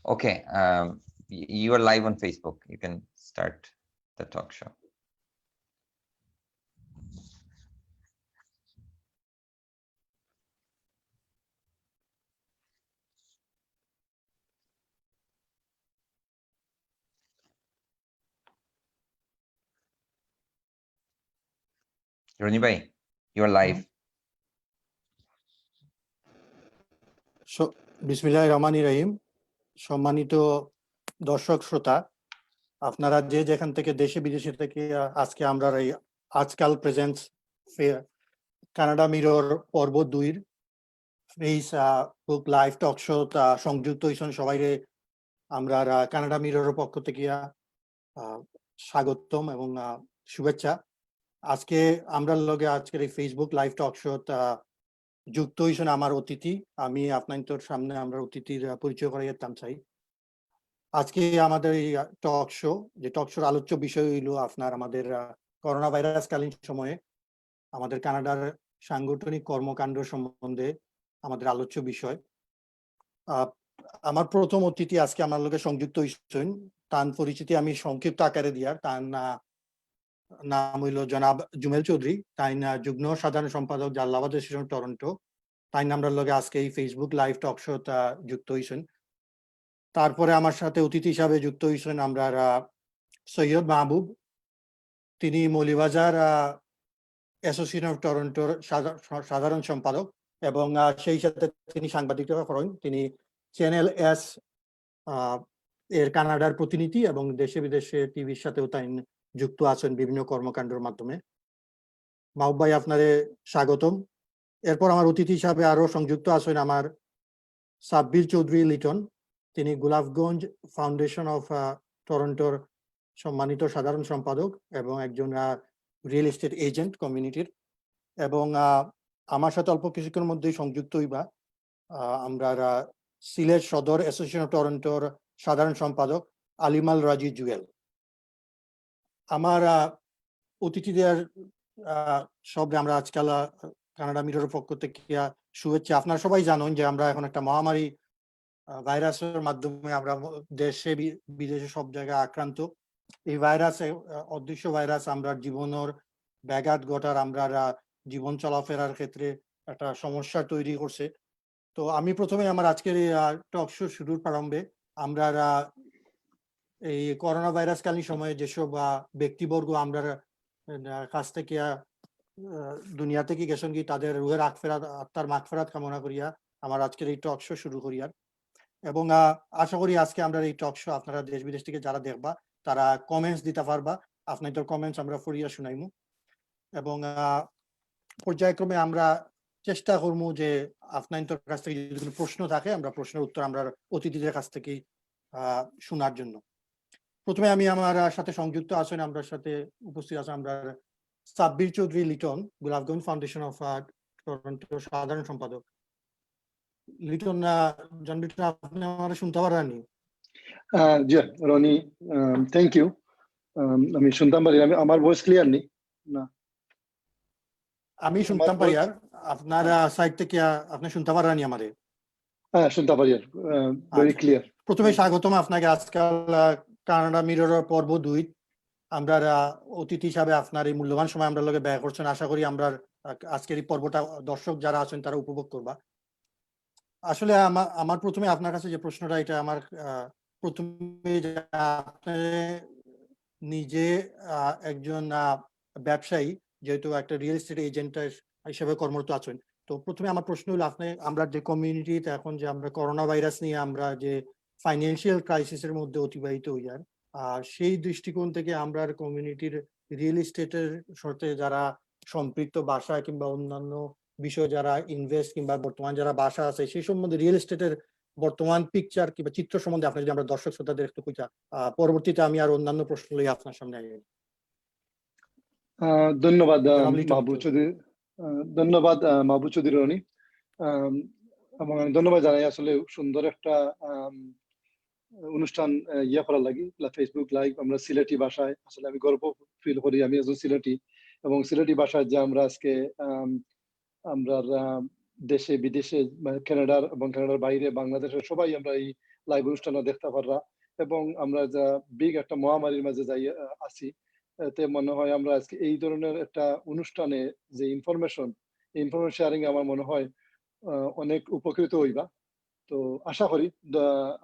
Okay, you are live on Facebook. You can start the talk show. Roni bhai, you are live. বিসমিল্লাহির রহমানির রহিম। সম্মানিত দর্শক শ্রোতা, আপনারা যে যেখান থেকে দেশে বিদেশে থেকে আজকে আমরা এই আজকাল প্রেজেন্টস কানাডা মিরর পর্ব 2 ফেসবুক লাইভ টক শো সংযুক্ত হইছেন সবাইরে আমরা কানাডা মিররের পক্ষ থেকে স্বাগতম এবং শুভেচ্ছা। আজকে আমরা লগে আজকের এই ফেসবুক লাইভ টক শো যুক্ত হইছেন আমার অতিথি। আমি আপনাদের সামনে আমরা অতিথির পরিচয় করাই যেতাম চাই। আজকে আমাদের এই টক শো, যে টক শোর আলোচ্য বিষয় হইল আপনার আমাদের করোনা ভাইরাস কালীন সময়ে আমাদের কানাডার সাংগঠনিক কর্মকাণ্ড সম্বন্ধে আমাদের আলোচ্য বিষয়। আমার প্রথম অতিথি আজকে আমার লগে সংযুক্ত হইছেন। তার পরিচিতি আমি সংক্ষিপ্ত আকারে দিয়ার। তার নাম হইল জনাব জুমেল চৌধুরী। তাই যুগ্ম সাধারণ সম্পাদক জালালাবাদ অ্যাসোসিয়েশন টরন্টো। তাই আমরা লগে আজকে এই ফেসবুক লাইভ টক শো যুক্ত হইছেন। তারপরে আমার সাথে অতিথি হিসাবে যুক্ত হইছেন আমরা সৈয়দ মাহবুব। তিনি মৌলিবাজার অ্যাসোসিয়েশন অফ টরন্টোর সাধারণ সম্পাদক এবং সেই সাথে তিনি সাংবাদিকতা করেন। তিনি চ্যানেল এস এর কানাডার প্রতিনিধি এবং দেশে বিদেশে টিভির সাথেও তাই যুক্ত আছেন বিভিন্ন কর্মকাণ্ডের মাধ্যমে। মাহবুব ভাই, আপনারে স্বাগতম। এরপর আমার অতিথি হিসাবে আরো সংযুক্ত আছেন আমার সাব্বির চৌধুরী লিটন। তিনি গোলাপগঞ্জ ফাউন্ডেশন অফ টরন্টোর সম্মানিত সাধারণ সম্পাদক এবং একজন রিয়েল এস্টেট এজেন্ট কমিউনিটির। এবং আমার সাথে অল্প কিছুক্ষণের মধ্যেই সংযুক্ত হইবা আমরা সিলেট সদর অ্যাসোসিয়েশন অফ টরন্টোর সাধারণ সম্পাদক আলিমাল রাজি জুয়েল। আমার অতিথিদের সব আমরা আজকাল কানাডা মিররের পক্ষ থেকে শুভেচ্ছা। আপনারা সবাই জানেন যে আমরা এখন একটা মহামারী ভাইরাসের মাধ্যমে আমরা দেশে বিদেশে সব জায়গায় আক্রান্ত। এই ভাইরাসে অদৃশ্য ভাইরাস আমরা জীবনের ব্যাঘাত ঘটার, আমরা জীবন চলাফেরার ক্ষেত্রে একটা সমস্যা তৈরি করছে। তো আমি প্রথমে আমার আজকের এই টক শো শুরুর প্রারম্ভে আমরা এই করোনা ভাইরাস কালীন সময়ে যেসব ব্যক্তিবর্গ আমরা কাছ থেকে দুনিয়া থেকে গেছেন কি তাদের রুহের আগফেরাত আত্মার মাগফিরাত কামনা করিয়া আমার আজকের এই টক শো শুরু করিয়ার। এবং আশা করি আজকে আমরা এই টক শো আপনারা দেশ বিদেশ থেকে যারা দেখবা তারা কমেন্টস দিতে পারবা। আপনাদের কমেন্টস আমরা পড়িয়া শুনাইমু এবং পর্যায়ক্রমে আমরা চেষ্টা করবো যে আপনাদের কাছ থেকে যদি কোনো প্রশ্ন থাকে আমরা প্রশ্নের উত্তর আমরা অতিথিদের কাছ থেকে শোনার জন্য। প্রথমে আমি আমার সাথে সংযুক্ত আছেন, আমরা সাথে উপস্থিত আছেন আমরা Sabbir Chowdhury Liton, Golapganj foundation of Toronto সাধারণ সম্পাদক। লিটন, জন লিটন, আপনি আমাদের শুনতে পারেন? জি রনি, থ্যাংক ইউ। আমি শুনতাম পারি, আমার ভয়েস ক্লিয়ার নেই না? আমি শুনতাম পারি। আর আপনার সাইড থেকে আপনি শুনতে পারেন আমারে? হ্যাঁ, শুনতে পারি, ভেরি ক্লিয়ার। প্রথমে স্বাগতম আপনাকে আজকাল কানাডা মিরর পর্ব 2। আমরা অতিথি হিসাবে আপনার এই মূল্যবান সময় আমরা লগে ব্যয় করছেন। আশা করি আমরা আজকের এই পর্বটা দর্শক যারা আছেন তারা উপভোগ করবা। আসলে আমার প্রথমে আপনার কাছে যে প্রশ্নটা, এটা আমার প্রথমে আপনি নিজে একজন ব্যবসায়ী, যেহেতু একটা রিয়েল এস্টেট এজেন্ট হিসেবে কর্মরত আছেন, তো প্রথমে আমার প্রশ্ন হলো আপনি আমরা যে কমিউনিটিতে এখন যে আমরা করোনা ভাইরাস নিয়ে আমরা যে ফাইন্যান্সিয়াল ক্রাইসিসের মধ্যে অতিবাহিত হই, আর সেই দৃষ্টিকোণ থেকে আমরা কমিউনিটির রিয়েল এস্টেটের সাথে যারা সম্পৃক্ত বাসা কিংবা অন্যান্য বিষয়ে যারা ইনভেস্ট কিংবা বর্তমান যারা বাসা আছে সেই সম্বন্ধে রিয়েল এস্টেটের বর্তমান পিকচার কিংবা চিত্র সম্বন্ধে আপনি যদি আমরা দর্শক শ্রোতাদের একটু কইতা, পরবর্তীতে আমি আর অন্যান্য প্রশ্ন লই আপনার সামনে আসি। ধন্যবাদ মাহবুব চৌধুরী। ধন্যবাদ মাহবুব চৌধুরী রনি, এবং ধন্যবাদ জানাই আসলে সুন্দর একটা অনুষ্ঠান করার লাগি ফেসবুক লাইভ। আমরা সিলেটি ভাষায় আসলে আমি গর্ব ফিল করি, আমি একজন সিলেটি, এবং সিলেটি ভাষায় যে আমরা আজকে আমরা দেশে বিদেশে কানাডার এবং কানাডার বাইরে বাংলাদেশের সবাই আমরা এই লাইভ অনুষ্ঠানও দেখতে পাররা এবং আমরা যা বিগ একটা মহামারীর মাঝে যাই আছি এতে মনে হয় আমরা আজকে এই ধরনের একটা অনুষ্ঠানে যে ইনফরমেশন শেয়ারিং আমার মনে হয় অনেক উপকৃত হইবা। তো আশা করি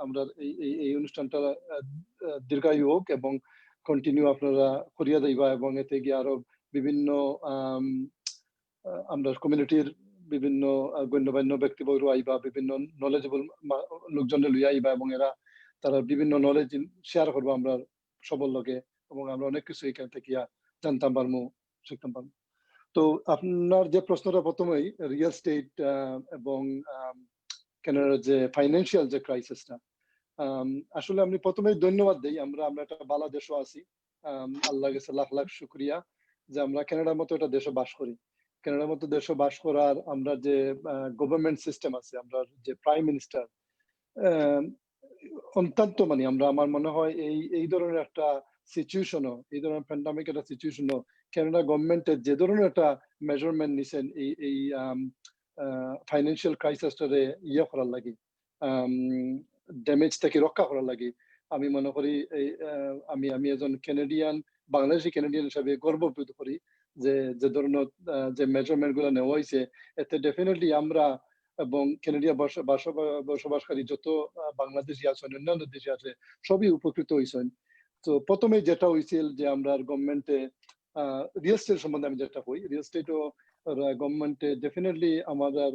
আমরা এই অনুষ্ঠানটা দীর্ঘায়ু হোক এবং কন্টিনিউ আপনারা করিয়া দিবা এবং এতে গিয়ে আরো বিভিন্ন আমরা কমিউনিটির বিভিন্ন গণ্যমান্য ব্যক্তিবর্গ আইবা, বিভিন্ন নলেজেবল লোকজনে লইয়া আইবা এবং তারা বিভিন্ন নলেজ শেয়ার করবো আমরা সবার লগে এবং আমরা অনেক কিছু এখান থেকে জানতাম পারবো, শিখতাম পারবো। তো আপনার যে প্রশ্নটা প্রথমেই রিয়েল স্টেট এবং কানাডার যে ফাইন্যান্সিয়াল যে ক্রাইসিসটা, আসলে আমি প্রথমেই ধন্যবাদ দিই। আমরা একটা ভালো দেশও আছি, আল্লাহ কাছে লাখ লাখ শুক্রিয়া যে আমরা কানাডার মতো একটা দেশে বাস করি। কানাডার মতো দেশে বাস করার আমরা যে গভর্নমেন্ট সিস্টেম আছে, আমরা যে প্রাইম মিনিস্টার অত্যন্ত মানে আমার মনে হয় এই ধরনের একটা সিচুয়েশনও, এই ধরনের প্যান্ডামিক একটা সিচুয়েশনও কানাডা গভর্নমেন্টের যে ধরনের একটা মেজারমেন্ট নিছেন এই ফাইন্যান্সিয়াল ক্রাইসিসটারে করার লাগে, ড্যামেজ থেকে রক্ষা করার লাগে। আমি মনে করি আমি একজন ক্যানাডিয়ান, বাংলাদেশি ক্যানাডিয়ান হিসাবে গর্ববোধ করি যে ধরনের যে মেজারমেন্ট গুলো নেওয়া হয়েছে এতে ডেফিনেটলি আমরা এবং ক্যানাডিয়া বসবাসকারী যত বাংলাদেশি আছেন, অন্যান্য দেশে আছে, সবই উপকৃত হয়েছেন। তো প্রথমে যেটা হয়েছিল যে আমরা গভর্নমেন্টে রিয়েল এস্টেট সম্বন্ধে আমি যেটা কই, রিয়েল এস্টেটও গভর্নমেন্টে ডেফিনেটলি আমাদের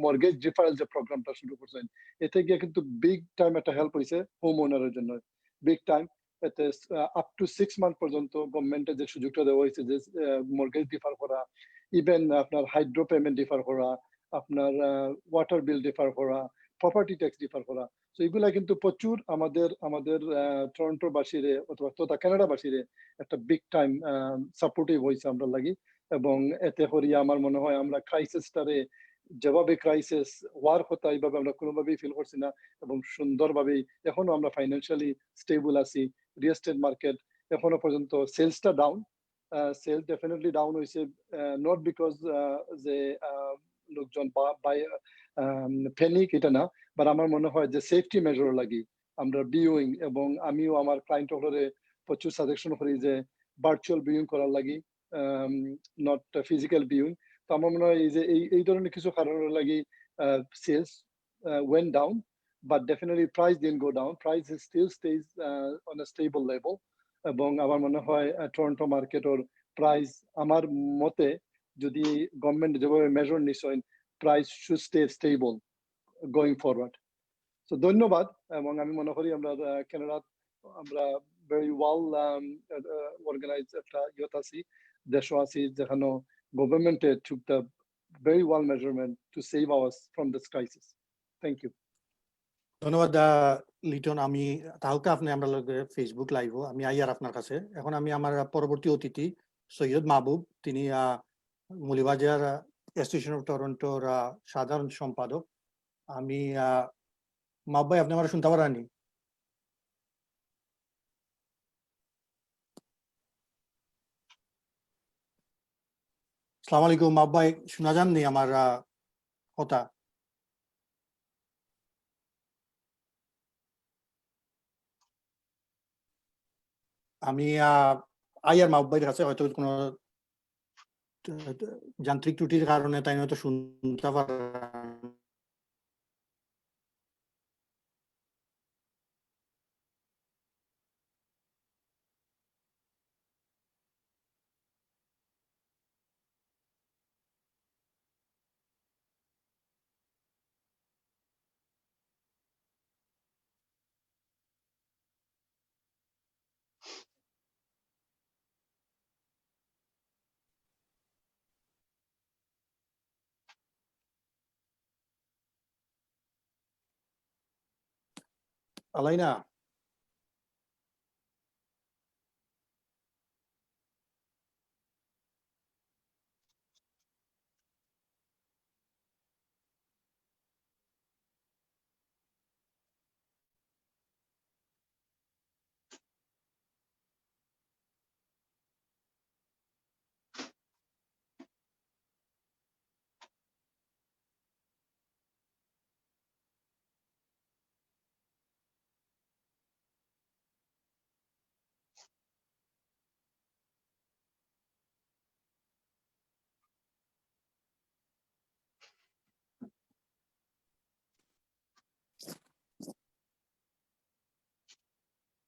মর্গেজ ডিফারেল যে প্রোগ্রামটা শুরু করছেন এতে গিয়ে কিন্তু বিগ টাইম একটা হেল্প হয়েছে হোম ওনারের জন্য, বিগ টাইম। এতে আপ টু 6 মান্থ পর্যন্ত গভর্নমেন্টের যে সুযোগটা দেওয়া হয়েছে যে মর্গেজ ডিফার করা, ইভেন আপনার হাইড্রো পেমেন্ট ডিফার করা, আপনার ওয়াটার বিল ডিফার করা, প্রপার্টি ট্যাক্স ডিফার করা। তো এগুলা কিন্তু প্রচুর আমাদের টরন্টো বাসীরে অথবা তথা কানাডা বাসীরে একটা বিগ টাইম সাপোর্টিভ হয়েছে আমরা লাগি। এবং এতে করিয়া আমার মনে হয় আমরা ক্রাইসিসটারে যেভাবে ক্রাইসিস হওয়ার কথা এইভাবে আমরা কোনোভাবেই ফিল করছি না এবং সুন্দরভাবেই এখনো আমরা ফাইন্যান্সিয়ালি স্টেবল আছি। রিয়েল এস্টেট মার্কেট এখনো পর্যন্ত সেলসটা ডাউন, সেল ডেফিনেটলি ডাউন হয়েছে, নট বিকজ যে লোকজন প্যানিক এটা না, বাট আমার মনে হয় যে সেফটি মেজার লাগি আমরা ভিউইং এবং আমিও আমার ক্লায়েন্ট হলে প্রচুর সাজেশন করি যে ভার্চুয়াল ভিউইং করার লাগি, নট ফিজিক্যাল ভিউইং। তো আমার মনে হয় যে এই ধরনের কিছু কারণের লাগি sales went down, but definitely price didn't go down. Price still stays on a stable level. এবং আমার মনে হয় টরন্টো মার্কেটের প্রাইস আমার মতে যদি গভর্নমেন্ট যেভাবে মেজার নিশ্চয় price should stay stable going forward. তো ধন্যবাদ। এবং আমি মনে করি আমরা কানাডা আমরা ভেরি ওয়েল অর্গানাইজ একটা ইয়ত আছি, দেশও আছি যেখানে গভর্নমেন্টে took the very well measurement to save us from this crisis. Thank you. ধন্যবাদ লিটন। আমি তাহলে আপনি আমরা ফেসবুক লাইভও আমি আইয়ার আপনার কাছে। এখন আমি আমার পরবর্তী অতিথি সৈয়দ মাহবুব, তিনি মৌলিবাজার অ্যাসোসিয়েশন অফ টরন্টোর সাধারণ সম্পাদক। আমি মাহবুব ভাই, আপনি আমার শুনতে পারেননি? আসসালামু আলাইকুম মাহবুব ভাই, শোনা যাননি আমার কথা? আমি আইয়ার মাহবুব ভাইয়ের কাছে হয়তো কোনো যান্ত্রিক ত্রুটির কারণে তাই হয়তো শুনতে পারেন। আলাইনা,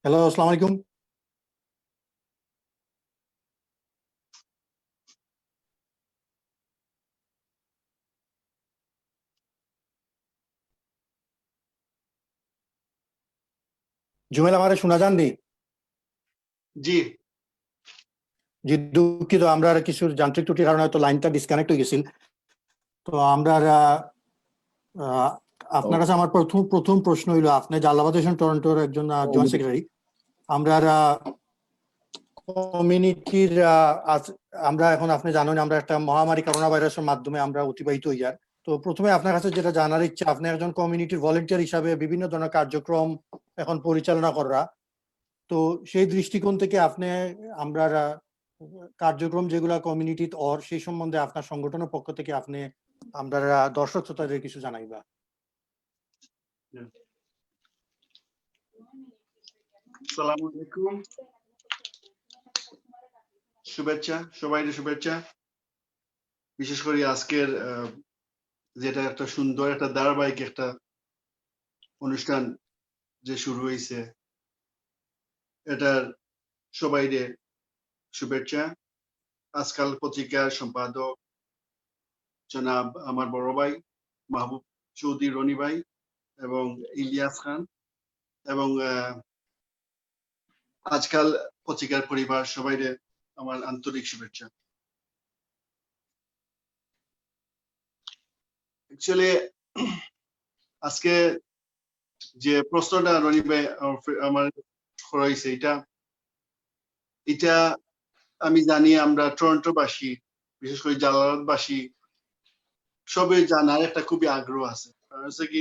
হ্যালো, আসসালামু আলাইকুম। জুমেল, আমারে শোনা যান নি? জি জি, দুঃখিত, আমরা কিছু যান্ত্রিক ত্রুটির কারণে হয়তো লাইনটা ডিসকানেক্ট হয়ে গেছিল। তো আমরা আপনার কাছে আমার প্রথম প্রশ্ন হইলো, আপনি জালালাবাদ টরন্টোর একজন জয়েন্ট সেক্রেটারি। আমরা কমিউনিটির আমরা এখন, আপনি জানেন, আমরা একটা মহামারী করোনা ভাইরাসের মাধ্যমে আমরা অতিবাহিত হই। আর তো প্রথমে আপনার কাছে যেটা জানার ইচ্ছা, আপনি একজন কমিউনিটির ভলেন্টিয়ার হিসাবে বিভিন্ন ধরনের কার্যক্রম এখন পরিচালনা করা। তো সেই দৃষ্টিকোণ থেকে আপনি আমরা কার্যক্রম যেগুলা কমিউনিটিতে সেই সম্বন্ধে আপনার সংগঠনের পক্ষ থেকে আপনি আমরা দর্শক শ্রোতাদের কিছু জানাইবা। আসসালামু আলাইকুম, শুভেচ্ছা, সবাই শুভেচ্ছা। বিশেষ করে আজকের যেটা একটা সুন্দর একটা ধারাবাহিক একটা অনুষ্ঠান যে শুরু হয়েছে, এটার সবাই শুভেচ্ছা। আজকাল পত্রিকার সম্পাদক জনাব আমার বড় ভাই মাহবুব চৌধুরী রনি ভাই এবং ইলিয়াস খান এবং আজকাল পত্রিকার পরিবার সবাই আমার আন্তরিক শুভেচ্ছা। অ্যাকচুয়ালি আজকে যে প্রশ্নটা রনি ভাই আমার করাইছে, এটা আমি জানি আমরা টরন্টোবাসী, বিশেষ করে জালালাবাদবাসী সবে জানার একটা খুবই আগ্রহ আছে। কারণ হচ্ছে কি,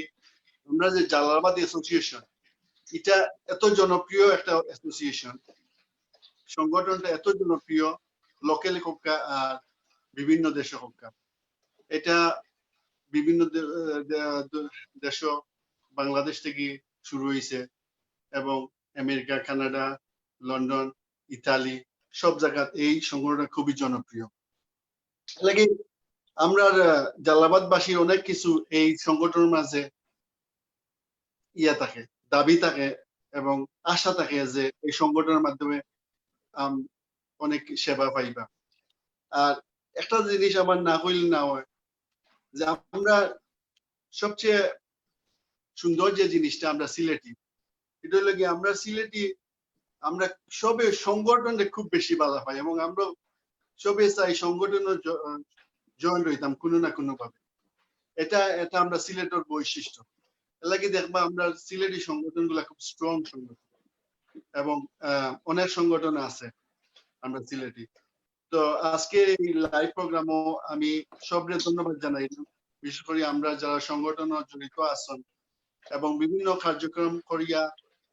আমরা যে জালালাবাদ অ্যাসোসিয়েশন, এটা এত জনপ্রিয় একটা অ্যাসোসিয়েশন, সংগঠনটা এত জনপ্রিয়, লোকালি হোক আর বিভিন্ন দেশে হোক। এটা বিভিন্ন দেশ, বাংলাদেশ থেকে শুরু হয়েছে এবং আমেরিকা, কানাডা, লন্ডন, ইতালি সব জায়গায় এই সংগঠনটা খুবই জনপ্রিয়। লাগে আমরা জালালাবাদবাসী অনেক কিছু এই সংগঠনের মাঝে থাকে, দাবি থাকে এবং আশা থাকে যে এই সংগঠনের মাধ্যমে অনেক সেবা পাইবা। আর একটা জিনিস আমার না হইলে না হয়, যে আমরা সবচেয়ে সুন্দর যে জিনিসটা আমরা সিলেটি, এটা হলো কি, আমরা সিলেটি আমরা সবে সংগঠনে খুব বেশি বাধা পাই এবং আমরা সবে চাই সংগঠনে জয়েন হইতাম কোনো না কোনো ভাবে। এটা আমরা সিলেটের বৈশিষ্ট্য। এর লাগে দেখবা আমরা সিলেটি সংগঠন গুলা খুব স্ট্রং সংগঠন এবং অনেক সংগঠন আছে আমরা সিলেটি। তো আজকে এই লাইভ প্রোগ্রামও আমি সবরে ধন্যবাদ জানাই, বিশেষ করে আমরা যারা সংগঠন জড়িত আছেন এবং বিভিন্ন কার্যক্রম করিয়া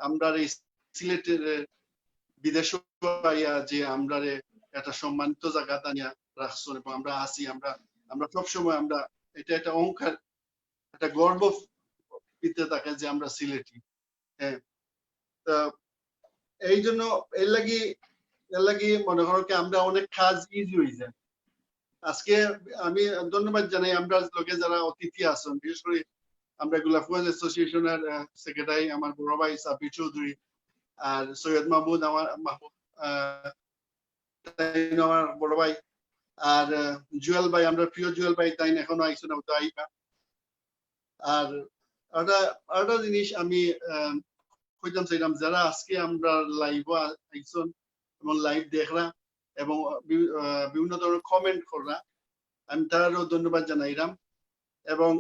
আমরা এই সিলেটের বিদেশ যে আমরা একটা সম্মানিত জায়গা আনিয়া রাখছেন এবং আমরা আছি, আমরা সবসময় আমরা এটা একটা অহংকার, একটা গর্ব দিতে থাকে যে আমরা সিলেটি। হ্যাঁ, এই জন্য এর লাগি মনে করো কি আমরা অনেক কাজ ইজি হয়ে যায়। আজকে আমি ধন্যবাদ জানাই আমরা লোকে যারা অতিথি আছেন, বিশেষ করে আমরা গোলাপগঞ্জ অ্যাসোসিয়েশনের সেক্রেটারি আমার বড় ভাই সাবির চৌধুরী, আর সৈয়দ মাহমুদ আমার বড় ভাই, আর জুয়েল ভাই, আমরা প্রিয় জুয়েল ভাই, তাই এখনো আইসো না, আইবা। আর একটা জিনিস আমি কইতাম চাইলাম, যারা আজকে আমরা লাইভ আইসন এবং লাইভ দেখরা এবং বিভিন্ন ধরনের কমেন্ট কররা, আমি তারও ধন্যবাদ জানাইলাম এবং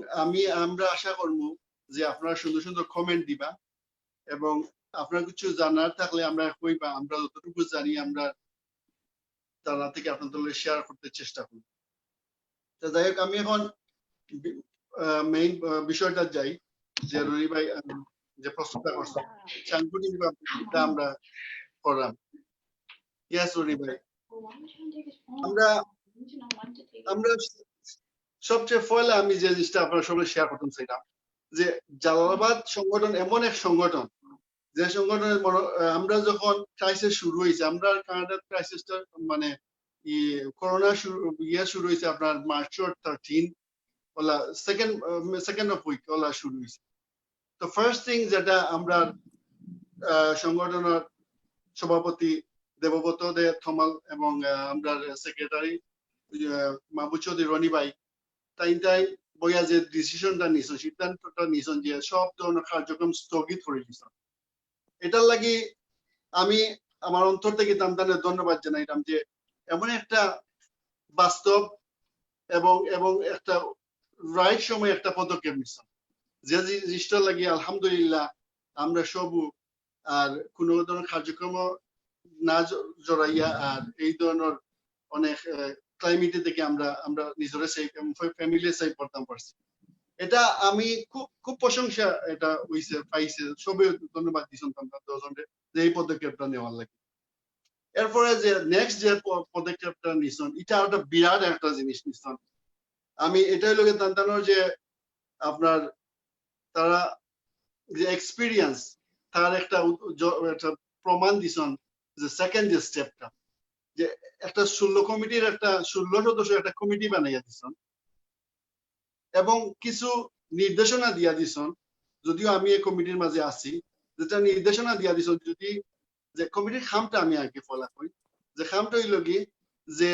আমরা আশা করবো যে আপনারা সুন্দর সুন্দর কমেন্ট দিবা এবং আপনার কিছু জানার থাকলে আমরা কইবা, আমরা যতটুকু জানি আমরা তারা থেকে আপনাদের শেয়ার করতে চেষ্টা করি। তো যাই হোক, আমি এখন মেইন বিষয়টা যাই, যে রনি ভাই যে প্রশ্নটা করছে সাংগঠনিক ভাবে আমরা করলাম। ইয়েস রনি ভাই, আমরা সবচেয়ে পয়লা আমি যে জিনিসটা আপনার সঙ্গে শেয়ার করতাম সেটা, যে জালালাবাদ সংগঠন এমন এক সংগঠন, যে সংগঠনের আমরা যখন ক্রাইসিস শুরু হয়েছে, আমরা কানাডার ক্রাইসিসটা মানে করোনা শুরু হয়েছে আপনার মার্চ 13 ওলা সেকেন্ড অফ উইক ওলা শুরু হয়েছে। তো ফার্স্ট থিং যেটা আমরা সংগঠনের সভাপতি দেবব্রত দে থমাল এবং আমরা সেক্রেটারি মাহবুব চৌধুরী রনি ভাই তাই বইয়া যে ডিসিশনটা নিছেন সিদ্ধান্তটা নিছেন যে সব ধরনের কার্যক্রম স্থগিত করে দিছেন। এটার লাগি আমি আমার অন্তর থেকে তান্তানের ধন্যবাদ জানাইলাম যে এমন একটা বাস্তব এবং একটা রাইট সময় একটা পদক্ষেপ নিছেন যে জিনিসটা লাগি আলহামদুলিল্লাহ আমরা সব আর কোন ধরনের কার্যক্রম না জড়াইয়া আর এই ধরনের অনেক ক্লাইমেটে থেকে আমরা নিজেরা সেফ ফ্যামিলি সেফ করতাম পারছি। এটা আমি খুব প্রশংসা এটা হইছে পাইছে সবাই ধন্যবাদ দিছেন যে এই পদক্ষেপটা নেওয়ার লাগে। এরপরে যে নেক্সট যে পদক্ষেপটা নিছেন এটা একটা বিরাট একটা জিনিস নিছেন। আমি এটাই লোকে জানতানোর যে আপনার তারা যে এক্সপিরিয়েন্স তার একটা প্রমাণ দিছেন যে সেকেন্ড যে স্টেপটা যে একটা 16 কমিটির একটা 16 সদস্য একটা কমিটি বানাইয়া দিছেন এবং কিছু নির্দেশনা দিয়া দিছেন, যদিও আমি এই কমিটির মাঝে আছি, যেটা নির্দেশনা দিয়া দিছেন যদি যে কমিটির খামটা আমি আগে ফলা করি যে খামটা হইল কি যে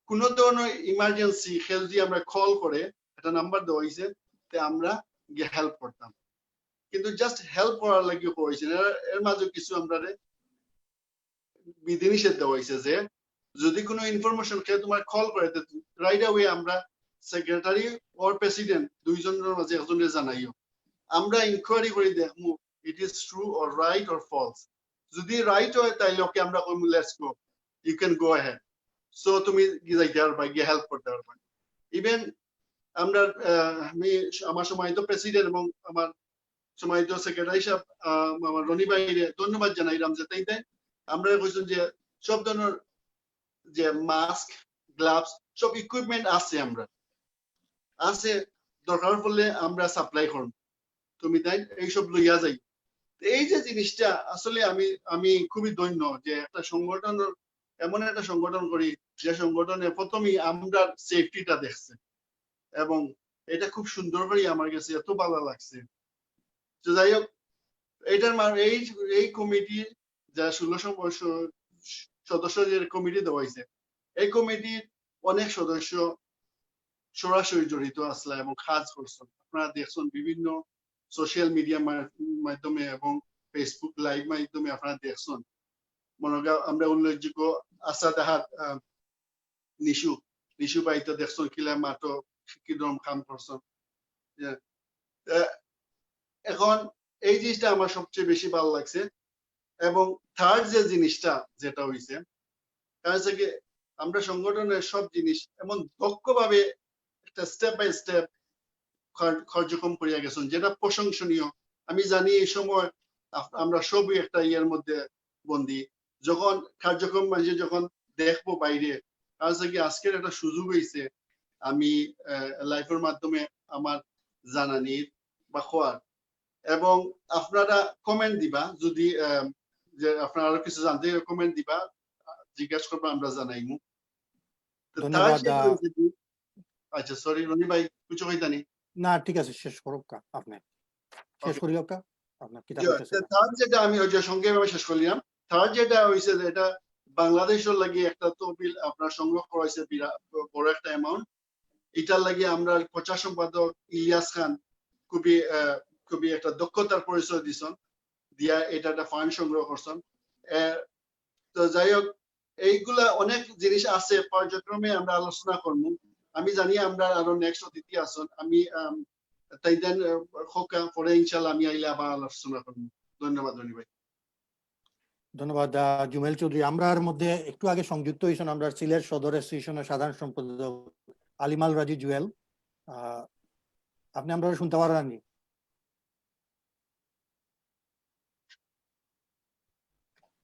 কোন ধরনের ইমার্জেন্সি খেল যদি আমরা কল করে একটা নাম্বার দেওয়া হয়েছে আমরা গিয়ে হেল্প করতাম, কিন্তু জাস্ট হেল্প করার লাগে হয়েছে এর মাঝে কিছু আমরা বিধিনিষেধ দেওয়া হয়েছে যে যদি কোনো ইনফরমেশন খেয়ে তোমার কল করে রাইট অ্যাওয়ে আমরা সেক্রেটারি ওর প্রেসিডেন্ট দুইজনের মাঝে একজনের জানাইও আমরা ইনকোয়ারি করে দেখবো it is true or right or false. যদি রাইট হয় তাইলে ওকে আমরা কইম let's go you can go ahead, so তুমি যাইতে পারবা গিয়ে হেল্প করতে পারবা। ইভেন আমরা আমি আমার সম্মানিত প্রেসিডেন্ট এবং আমার সম্মানিত সেক্রেটারি সাহেব আমার রনি ভাইরে ধন্যবাদ জানাইলাম যে তাই আমরা কইছেন যে সব ধরনের যে মাস্ক গ্লাভস সব ইকুইপমেন্ট আছে আমরা আছে দরকার পড়লে আমরা সাপ্লাই করব, তুমি তাই এইসব লইয়া যাই। এই যে জিনিসটা আসলে আমি খুবই ধন্য যে একটা সংগঠনের এমন একটা সংগঠন করি যে সংগঠনে প্রথমেই আমরা সেফটিটা দেখছে এবং এটা খুব সুন্দর করে আমার কাছে এত ভালো লাগছে। তো যাই হোক এইটার এই কমিটি যা 16 সদস্যদের কমিটি দেওয়া হয়েছে এই কমিটির অনেক সদস্য সরাসরি জড়িত আসলে এবং কাজ করছেন। আপনারা দেখছেন বিভিন্ন সোশ্যাল মিডিয়া মাধ্যমে এবং ফেসবুক লাইভ মাধ্যমে আপনারা দেখছেন মনে আমরা উল্লেখযোগ্য আসাদাহাত নিশু বাইতে দেখছেন কিলা মাতো কিরকম কাম করছেন। এখন এই জিনিসটা আমার সবচেয়ে বেশি ভালো লাগছে এবং থার্ড যে জিনিসটা যেটা হইছে কারণ হচ্ছে আমরা সংগঠনের সব জিনিস এমন দক্ষভাবে একটা স্টেপ বাই স্টেপ কার্যক্রম করিয়া গেছেন যেটা প্রশংসনীয়। আমি জানি এই সময় আমরা সবই একটা ইয়ের মধ্যে বন্দী, যখন কার্যক্রম মাঝে যখন দেখবো বাইরে আজকের একটা সুযোগ হয়েছে আমি লাইফের মাধ্যমে আমার জানানির বা খোয়ার এবং আপনারা কমেন্ট দিবা যদি যে আপনারা আরো কিছু জানতে কমেন্ট দিবা জিজ্ঞাসা করবো আমরা জানাইমু। আচ্ছা সরি রনি ভাই কিছু কইতানি না ঠিক আছে শেষ করুক আপনি শেষ করি আপনার কি থার্ড যেটা আমি ওই যে সংক্ষেপে শেষ করলাম। থার্ড যেটা হইছে যে এটা বাংলাদেশের লাগি একটা তহবিল আপনার সংগ্রহ করা হয়েছে বড় একটা অ্যামাউন্ট। এটার লাগি আমরা প্রচার সম্পাদক ইলিয়াস খান খুবই একটা দক্ষতার পরিচয় দিছেন দিয়া এটা একটা ফান্ড সংগ্রহ করছেন। তো যাই হোক এইগুলা অনেক জিনিস আছে পর্যায়ক্রমে আমরা আলোচনা করবো। আমি জানি আমরা আরো নেক্সট অতিথি আছেন আমি তাই দেন হোকা পরে ইনশাআল্লাহ আমি আইলে আবার আলোচনা করবো। ধন্যবাদ রনি ভাই। ধন্যবাদ জুমেল চৌধুরী। আমরার মধ্যে একটু আগে সংযুক্ত হয়েছেন আমরা সিলেট সদর অ্যাসোসিয়েশনের সাধারণ সম্পাদক আলিমাল রাজি জুয়েল। আপনি আমরা শুনতে পারেননি?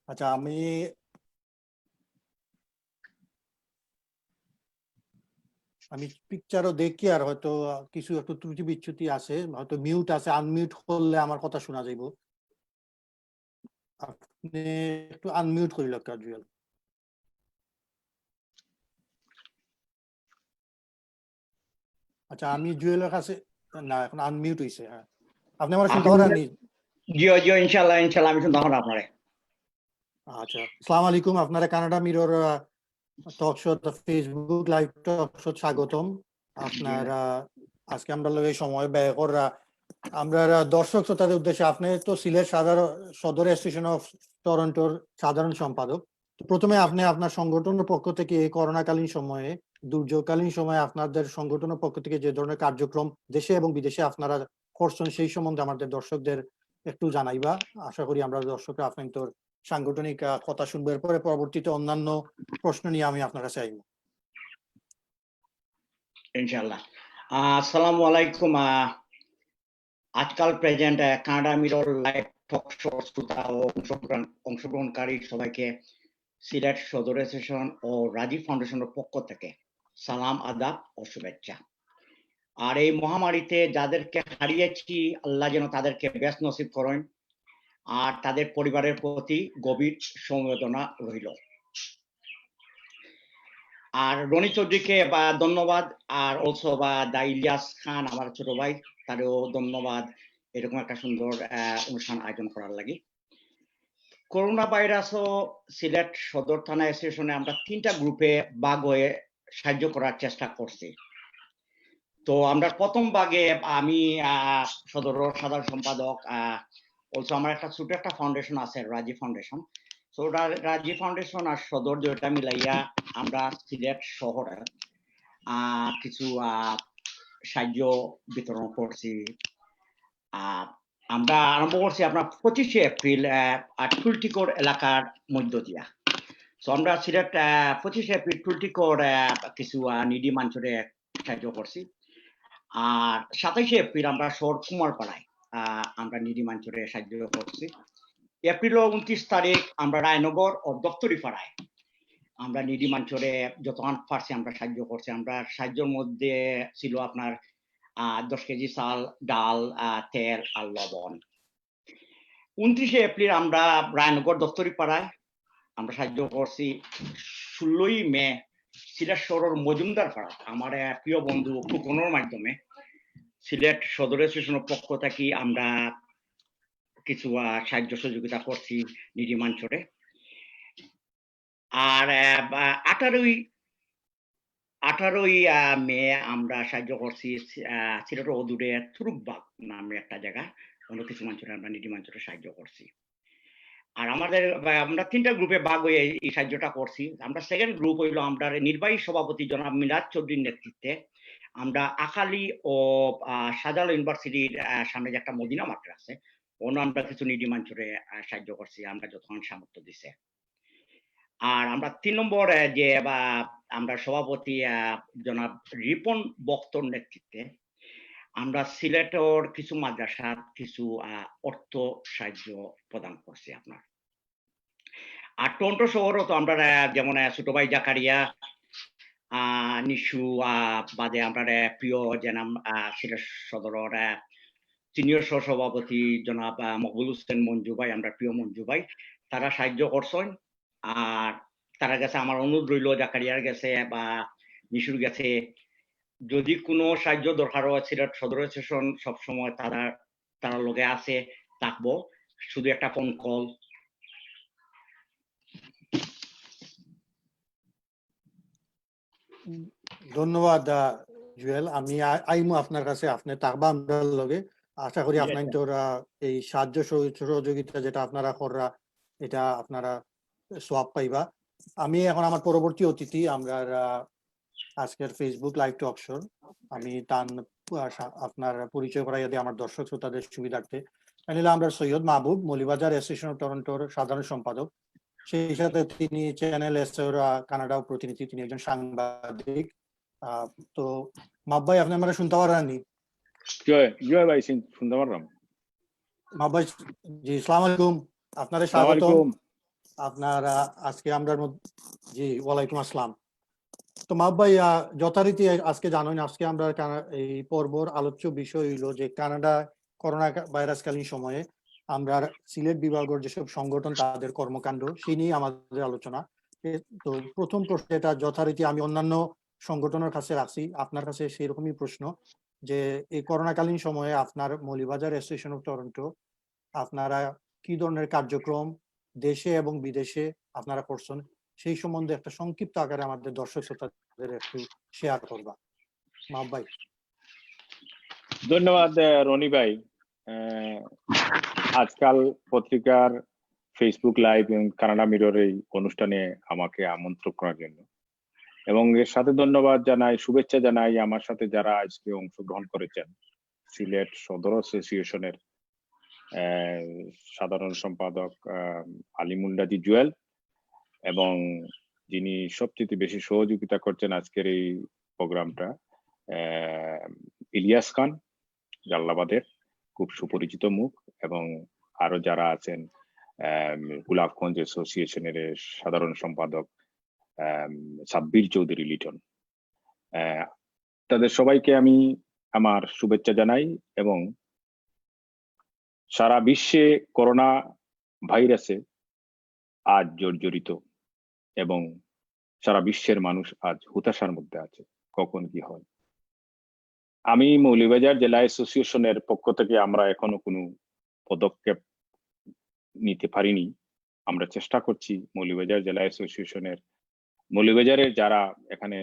আচ্ছা আমি পিকচারও দেখি আর হয়তো কিছু একটু ত্রুটি বিচ্যুতি আছে, হয়তো মিউট আছে, আনমিউট করলে আমার কথা শোনা যাইব। আপনি একটু আনমিউট করিল জুয়েল। আচ্ছা আমি জুয়েলের কাছে না এখন আনমিউট হইছে। হ্যাঁ আপনি আমার শুনতে পারেননি? জিও জিও ইনশাল্লাহ ইনশাল্লাহ আমি শুনতে পারবো আপনারে। আচ্ছা, আসসালামু আলাইকুম, আপনারা Canada mirror talk show Facebook live talk show স্বাগতম। আপনারা আজকে আমরা লগে সময় ব্যয় করা আমরা দর্শক শ্রোতাদের উদ্দেশ্যে, আপনি তো সিলেট সদর অ্যাসোসিয়েশন অফ টরন্টোর সাধারণ সম্পাদক। তো প্রথমে আপনি আপনার সংগঠনের পক্ষ থেকে এই করোনাকালীন সময়ে, দুর্যোগকালীন সময়ে আপনাদের সংগঠনের পক্ষ থেকে যে ধরনের কার্যক্রম দেশে এবং বিদেশে আপনারা করছেন সেই সম্বন্ধে আমাদের দর্শকদের একটু জানাইবা। আশা করি আমরা দর্শকরা আপনার সাংগঠনিক কথা শুনবো, এরপরে পরবর্তীতে অন্যান্য প্রশ্ন নিয়ে আমি আপনার কাছে আইব। ইনশাল্লাহ। আসসালামু আলাইকুম। আজকাল present Canada mirror live talk show শ্রোতা ও অংশগ্রহণকারী সবাইকে সিলেট সদর অ্যাসোসিয়েশন ও রাজীব ফাউন্ডেশনের পক্ষ থেকে সালাম, আদাব ও শুভেচ্ছা। আর এই মহামারীতে যাদেরকে হারিয়েছি, আল্লাহ যেন তাদেরকে বেশ নসিব করেন, আর তাদের পরিবারের প্রতি গভীর সমবেদনা রইল। আর রনি চৌধুরীকে ধন্যবাদ, আর অলসো দা ইলিয়াস খান আমার ছোট ভাই, তারও ধন্যবাদ এরকম একটা সুন্দর অনুষ্ঠান আয়োজন করার লাগি। করোনা ভাইরাসও সিলেট সদর থানা অ্যাসোসিয়েশনে আমরা 3টা গ্রুপে ভাগ হয়ে সাহায্য করার চেষ্টা করছি। তো আমরা প্রথম ভাগে আমি সদর সাধারণ সম্পাদক, অলসো আমার একটা ছোট একটা ফাউন্ডেশন আছে, রাজীব ফাউন্ডেশন। তো রাজীব ফাউন্ডেশন আর সদর দুইটা মিলাইয়া আমরা সিলেট শহরে কিছু সাহায্য বিতরণ করছি। আমরা আরম্ভ করছি আপনার 25শে এপ্রিল টুলটিকোর এলাকার মধ্য দিয়া। তো আমরা সিলেট 25শে এপ্রিল টুলটিকোর কিছু নিডি মানুষের সাহায্য করছি। আর 27শে এপ্রিল আমরা শহর কুমারপাড়ায় আমরা নিডি মানুষের সাহায্য করছি। এপ্রিল 29 তারিখ আমরা রায়নগর ও দপ্তরিপাড়ায় আমরা নিডি মানুষের যতক্ষণ পারছি আমরা সাহায্য করছি। আমরা সাহায্যের মধ্যে ছিল আপনার 10 কেজি চাল, ডাল, তেল আর লবণ। 29শে এপ্রিল আমরা রায়নগর দপ্তরিপাড়ায় আমরা সাহায্য করছি। 16ই মে সিলেট শহরের মজুমদার পাড়া আমার প্রিয় বন্ধু কুকনের মাধ্যমে সিলেট সদর অ্যাসোসিয়েশনের পক্ষ থেকে আমরা কিছু সাহায্য সহযোগিতা করছি নিডি মানুষরে। আর 18ই মে আমরা সাহায্য করছি সিলেটের অদূরে তুরুকবাগ নামে একটা জায়গা, অন্য কিছু মানুষের আমরা নিডি মানুষের সাহায্য করছি। আর আমরা 3টা গ্রুপে ভাগ হয়ে এই সাহায্যটা করছি। আমরা সেকেন্ড গ্রুপ হইল আমরা নির্বাহী সভাপতি জনাব মিলাদ চৌধুরীর নেতৃত্বে আমরা আকালি ও শাহজালাল ইউনিভার্সিটির সামনে যে একটা মদিনা মার্কেট আছে, অন্য আমরা কিছু নিডি মানুষের সাহায্য করছি আমরা যতক্ষণ সামর্থ্য দিছে। আর আমরা 3 নম্বর যে আমরা সভাপতি জনাব রিপন বক্তর নেতৃত্বে আমরা সিলেটের কিছু মাদ্রাসার কিছু অর্থ সাহায্য প্রদান করছি আপনার। আর টরন্টো শহরও তো আমরা যেমন ছোট ভাই জাকারিয়া, নিশু, বাদে আমরা প্রিয় জনাব সিলেট সদরের সিনিয়র সহসভাপতি জনাব মকবুল হোসেন মঞ্জু ভাই, আমরা প্রিয় মঞ্জু ভাই, তারা সাহায্য করছেন। আর তারা গেছে আমার অনুরোধ রইল জাকারিয়ার গেছে বা নিশুর গেছে, যদি কোনো সাহায্য দরকার হয় সিলেট সদর অ্যাসোসিয়েশন সবসময় তারা লগে আছে থাকবো, শুধু একটা ফোন কল। ধন্যবাদ জুয়েল, আমি আইমু আপনার কাছে, আপনি থাকবা আমরা লগে। আশা করি আপনার এই সাহায্য সহযোগিতা যেটা আপনারা কররা এটা আপনারা সোয়াব পাইবা। আমি এখন আমার পরবর্তী অতিথি আমরা আজকের ফেসবুক লাইভ টক শো, আমি আপনার পরিচয় করাই যদি আমার দর্শক শ্রোতাদের সুবিধার্থে। আমরা সৈয়দ মাহবুব, মৌলিবাজার অ্যাসোসিয়েশন অফ টরন্টোর সাধারণ সম্পাদক, সেই সাথে তিনি চ্যানেল এসের কানাডা প্রতিনিধি, তিনি একজন সাংবাদিক। তো মাহবুব ভাই, আপনি আমরা শুনতে পারেননি? জয় ভাই, শুনতে পারলাম। মাহবুব ভাই জি, আসসালামু আলাইকুম, আপনাদের স্বাগতম। আপনার আজকে আমরা জি ওয়ালাইকুম আসসালাম। তো মাহবুব ভাই, যথারীতি আজকে জানেন, আজকে আমরা এই পর্বর আলোচ্য বিষয় হইল যে কানাডা করোনা ভাইরাসকালীন সময়ে আমরা সিলেট বিভাগের যেসব সংগঠন তাদের কর্মকাণ্ড সেই নিয়ে আমাদের আলোচনা। তো প্রথম প্রশ্ন এটা যথারীতি আমি অন্যান্য সংগঠনের কাছে রাখছি, আপনার কাছে সেই রকমই প্রশ্ন যে এই করোনাকালীন সময়ে আপনার মৌলিবাজার অ্যাসোসিয়েশন অফ টরন্টো আপনারা কি ধরনের কার্যক্রম দেশে এবং বিদেশে আপনারা করছেন সেই সম্বন্ধে একটা সংক্ষিপ্ত আকারে আমাদের দর্শক শ্রোতাদের একটু শেয়ার করবা। মাহবুব ভাই। ধন্যবাদ রনি ভাই। আজকাল পত্রিকার ফেসবুক লাইভ এবং কানাডা মিরর এই অনুষ্ঠানে আমাকে আমন্ত্রণ করার জন্য, এবং এর সাথে ধন্যবাদ জানাই, শুভেচ্ছা জানাই আমার সাথে যারা আজকে অংশগ্রহণ করেছেন। সিলেট সদর অ্যাসোসিয়েশনের সাধারণ সম্পাদক আলিমুল্লাজি জুয়েল, এবং যিনি সবচেয়ে বেশি সহযোগিতা করছেন আজকের এই প্রোগ্রামটা, ইলিয়াস খান জাল্লাবাদের, খুব সুপরিচিত মুখ, এবং আরো যারা আছেন গোলাপগঞ্জ অ্যাসোসিয়েশনের সাধারণ সম্পাদক সাব্বির চৌধুরী লিটন। তাদের সবাইকে আমি আমার শুভেচ্ছা জানাই, এবং সারা বিশ্বে করোনা ভাইরাসে আজ জর্জরিত, এবং সারা বিশ্বের মানুষ আজ হতাশার মধ্যে আছে, কখন কি হয়। আমি মৌলভীবাজার জেলা অ্যাসোসিয়েশনের পক্ষ থেকে আমরা এখনো কোনো পদক্ষেপ নিতে পারিনি। আমরা চেষ্টা করছি মৌলভীবাজার জেলা অ্যাসোসিয়েশনের, মৌলভীবাজারের যারা এখানে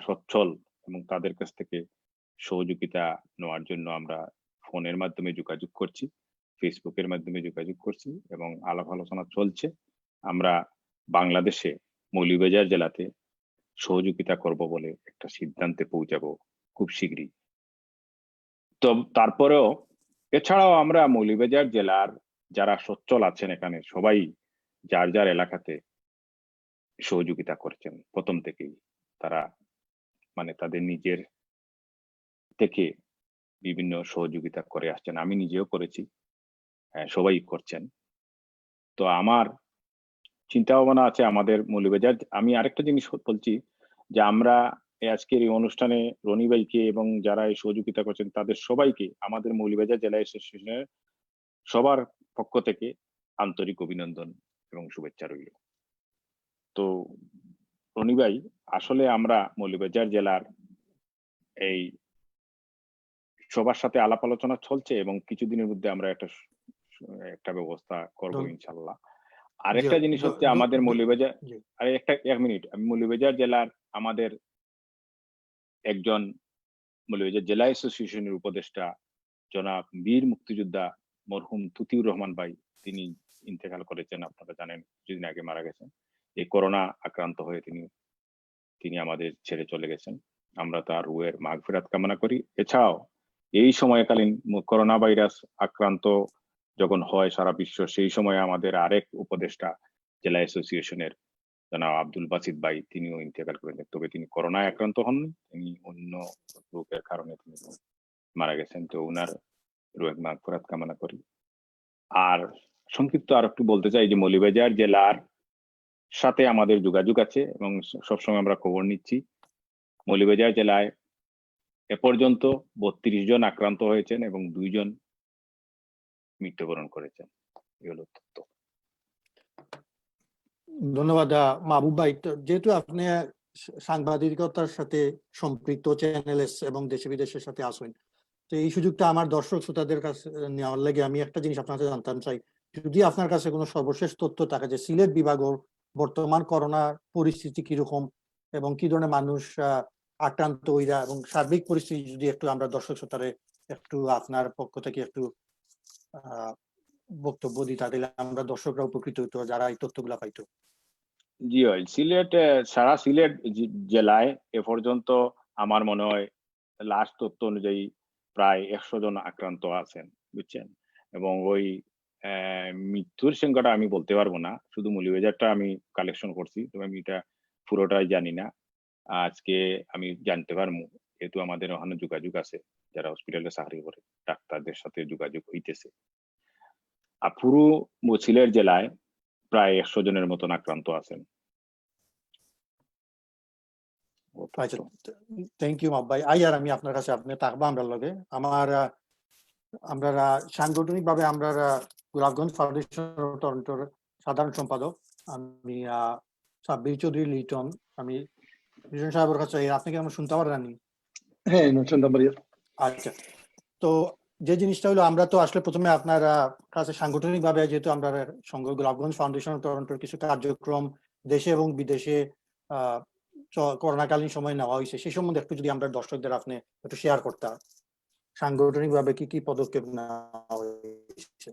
সচ্ছল এবং তাদের কাছ থেকে সহযোগিতা নেওয়ার জন্য আমরা ফোনের মাধ্যমে যোগাযোগ করছি, ফেসবুকের মাধ্যমে যোগাযোগ করছি, এবং আলাপ আলোচনা চলছে। আমরা বাংলাদেশে মৌলভীবাজার জেলাতে সহযোগিতা করব বলে একটা সিদ্ধান্তে পৌঁছাবো খুব শীঘ্রই। তো তারপরেও এছাড়াও আমরা মৌলভীবাজার জেলার যারা সচ্ছল আছেন এখানে সবাই যার যার এলাকাতে সহযোগিতা করছেন প্রথম থেকেই। তারা মানে তাদের নিজের থেকে বিভিন্ন সহযোগিতা করে আসছেন, আমি নিজেও করেছি, সবাই করছেন। তো আমার চিন্তা ভাবনা আছে আমাদের মৌলভীবাজার, আমি আরেকটা জিনিস বলছি যে আমরা আজকের এই অনুষ্ঠানে রনি ভাইকে এবং যারা এই সহযোগিতা করছেন তাদের সবাইকে আমাদের মৌলভীবাজার জেলা অ্যাসোসিয়েশনের সবার পক্ষ থেকে আন্তরিক অভিনন্দন এবং শুভেচ্ছা রইল। তো রনি ভাই, আসলে আমরা মৌলভীবাজার জেলার এই সবার সাথে আলাপ আলোচনা চলছে, এবং কিছুদিনের মধ্যে আমরা একটা ব্যবস্থা করবো ইনশাল্লাহ। আরেকটা জিনিস হচ্ছে আমাদের মৌলভীবাজার, আরে এক মিনিট, আমি মৌলভীবাজার জেলার আমাদের একজন মৌলভীবাজার জেলা অ্যাসোসিয়েশনের উপদেষ্টা জনাব বীর মুক্তিযোদ্ধা মরহুম তুতিউর রহমান ভাই, তিনি ইন্তেকাল করেছেন, আপনারা জানেন, কিছুদিন আগে মারা গেছেন। এই করোনা আক্রান্ত হয়ে তিনি আমাদের ছেড়ে চলে গেছেন। আমরা তার রুহের মাগফিরাত কামনা করি। এছাড়াও এই সময়কালীন করোনা ভাইরাস আক্রান্ত যখন হয় সারা বিশ্ব, সেই সময় আমাদের আরেক উপদেষ্টা জেলা অ্যাসোসিয়েশনের জনাব আব্দুল বাসিত ভাই, তিনিও ইন্তেকাল করেছেন। তবে তিনি করোনায় আক্রান্ত হননি, তিনি অন্য রোগের কারণে তিনি মারা গেছেন। তো ওনার রুহের মাগফিরাত কামনা করি। আর সংক্ষিপ্ত আর একটু বলতে চাই যে মৌলভীবাজার জেলার সাথে আমাদের যোগাযোগ আছে এবং সবসময় আমরা খবর নিচ্ছি। মৌলভীবাজার জেলায় এ পর্যন্ত 32 জন আক্রান্ত হয়েছেন এবং 2 জন মৃত্যুবরণ করেছেন। এই হলো তথ্য। ধন্যবাদ মাহবুব ভাই। যেহেতু আপনি সাংবাদিকতার সাথে সম্পৃক্ত চ্যানেল এবং দেশে বিদেশের সাথে আসেন, তো এই সুযোগটা আমার দর্শক শ্রোতাদের কাছে নেওয়ার লাগে আমি একটা জিনিস আপনার কাছে জানতাম চাই, যদি আপনার কাছে কোনো সর্বশেষ তথ্য থাকে যে সিলেট বিভাগের বর্তমান করোনা পরিস্থিতি কিরকম এবং কি ধরনের মানুষ আক্রান্ত হইরা, এবং সার্বিক পরিস্থিতি যদি একটু আমরা দর্শক শ্রোতারে একটু আপনার পক্ষ থেকে একটু বক্তব্য দিতে দিলে আমরা দর্শকরা উপকৃত হইতো যারা এই তথ্যগুলা পাইতো। জি ভাই, সারা সিলেট জেলায় এ পর্যন্ত আমার মনে হয় লাস্ট তথ্য অনুযায়ী প্রায় 100 জন আক্রান্ত আছেন, বুঝছেন। এবং ওই মৃত্যুর সংখ্যাটা আমি বলতে পারবো না, শুধু মৌলভীবাজারটা আমি কালেকশন করছি, তবে আমি এটা পুরোটাই জানি না। আজকে আমি জানতে পারবো, যেহেতু আমাদের ওখানে যোগাযোগ আছে, যারা হসপিটালে চাকরি করে ডাক্তারদের সাথে যোগাযোগ হইতেছে। আর পুরো সিলেট জেলায় প্রায় 100 জনের মতন আক্রান্ত আছেন। থ্যাংক ইউ মাহবুব ভাই। আর আমি আপনার কাছে আপনি থাকবো আমরা লগে আমরা সাংগঠনিক ভাবে আমরা গোলাপগঞ্জ ফাউন্ডেশন টরন্টোর সাধারণ সম্পাদক আমি সাব্বির চৌধুরী লিটন। আমি লিটন সাহেবের কাছে আপনি কি আমার শুনতে পারেন? হ্যাঁ, শুনতে পারি। আচ্ছা, তো যে জিনিসটা হলো আমরা তো আসলে প্রথমে আপনার কাছে সাংগঠনিকভাবে যেহেতু আমরা সংঘ গোলাপগঞ্জ ফাউন্ডেশন টরন্টোর কিছু কার্যক্রম দেশে এবং বিদেশে করোনাকালীন সময় নেওয়া হয়েছে সেই সম্বন্ধে একটু যদি আমরা দর্শকদের আপনি একটু শেয়ার করতে সাংগঠনিকভাবে কি কি পদক্ষেপ নেওয়া হয়েছে।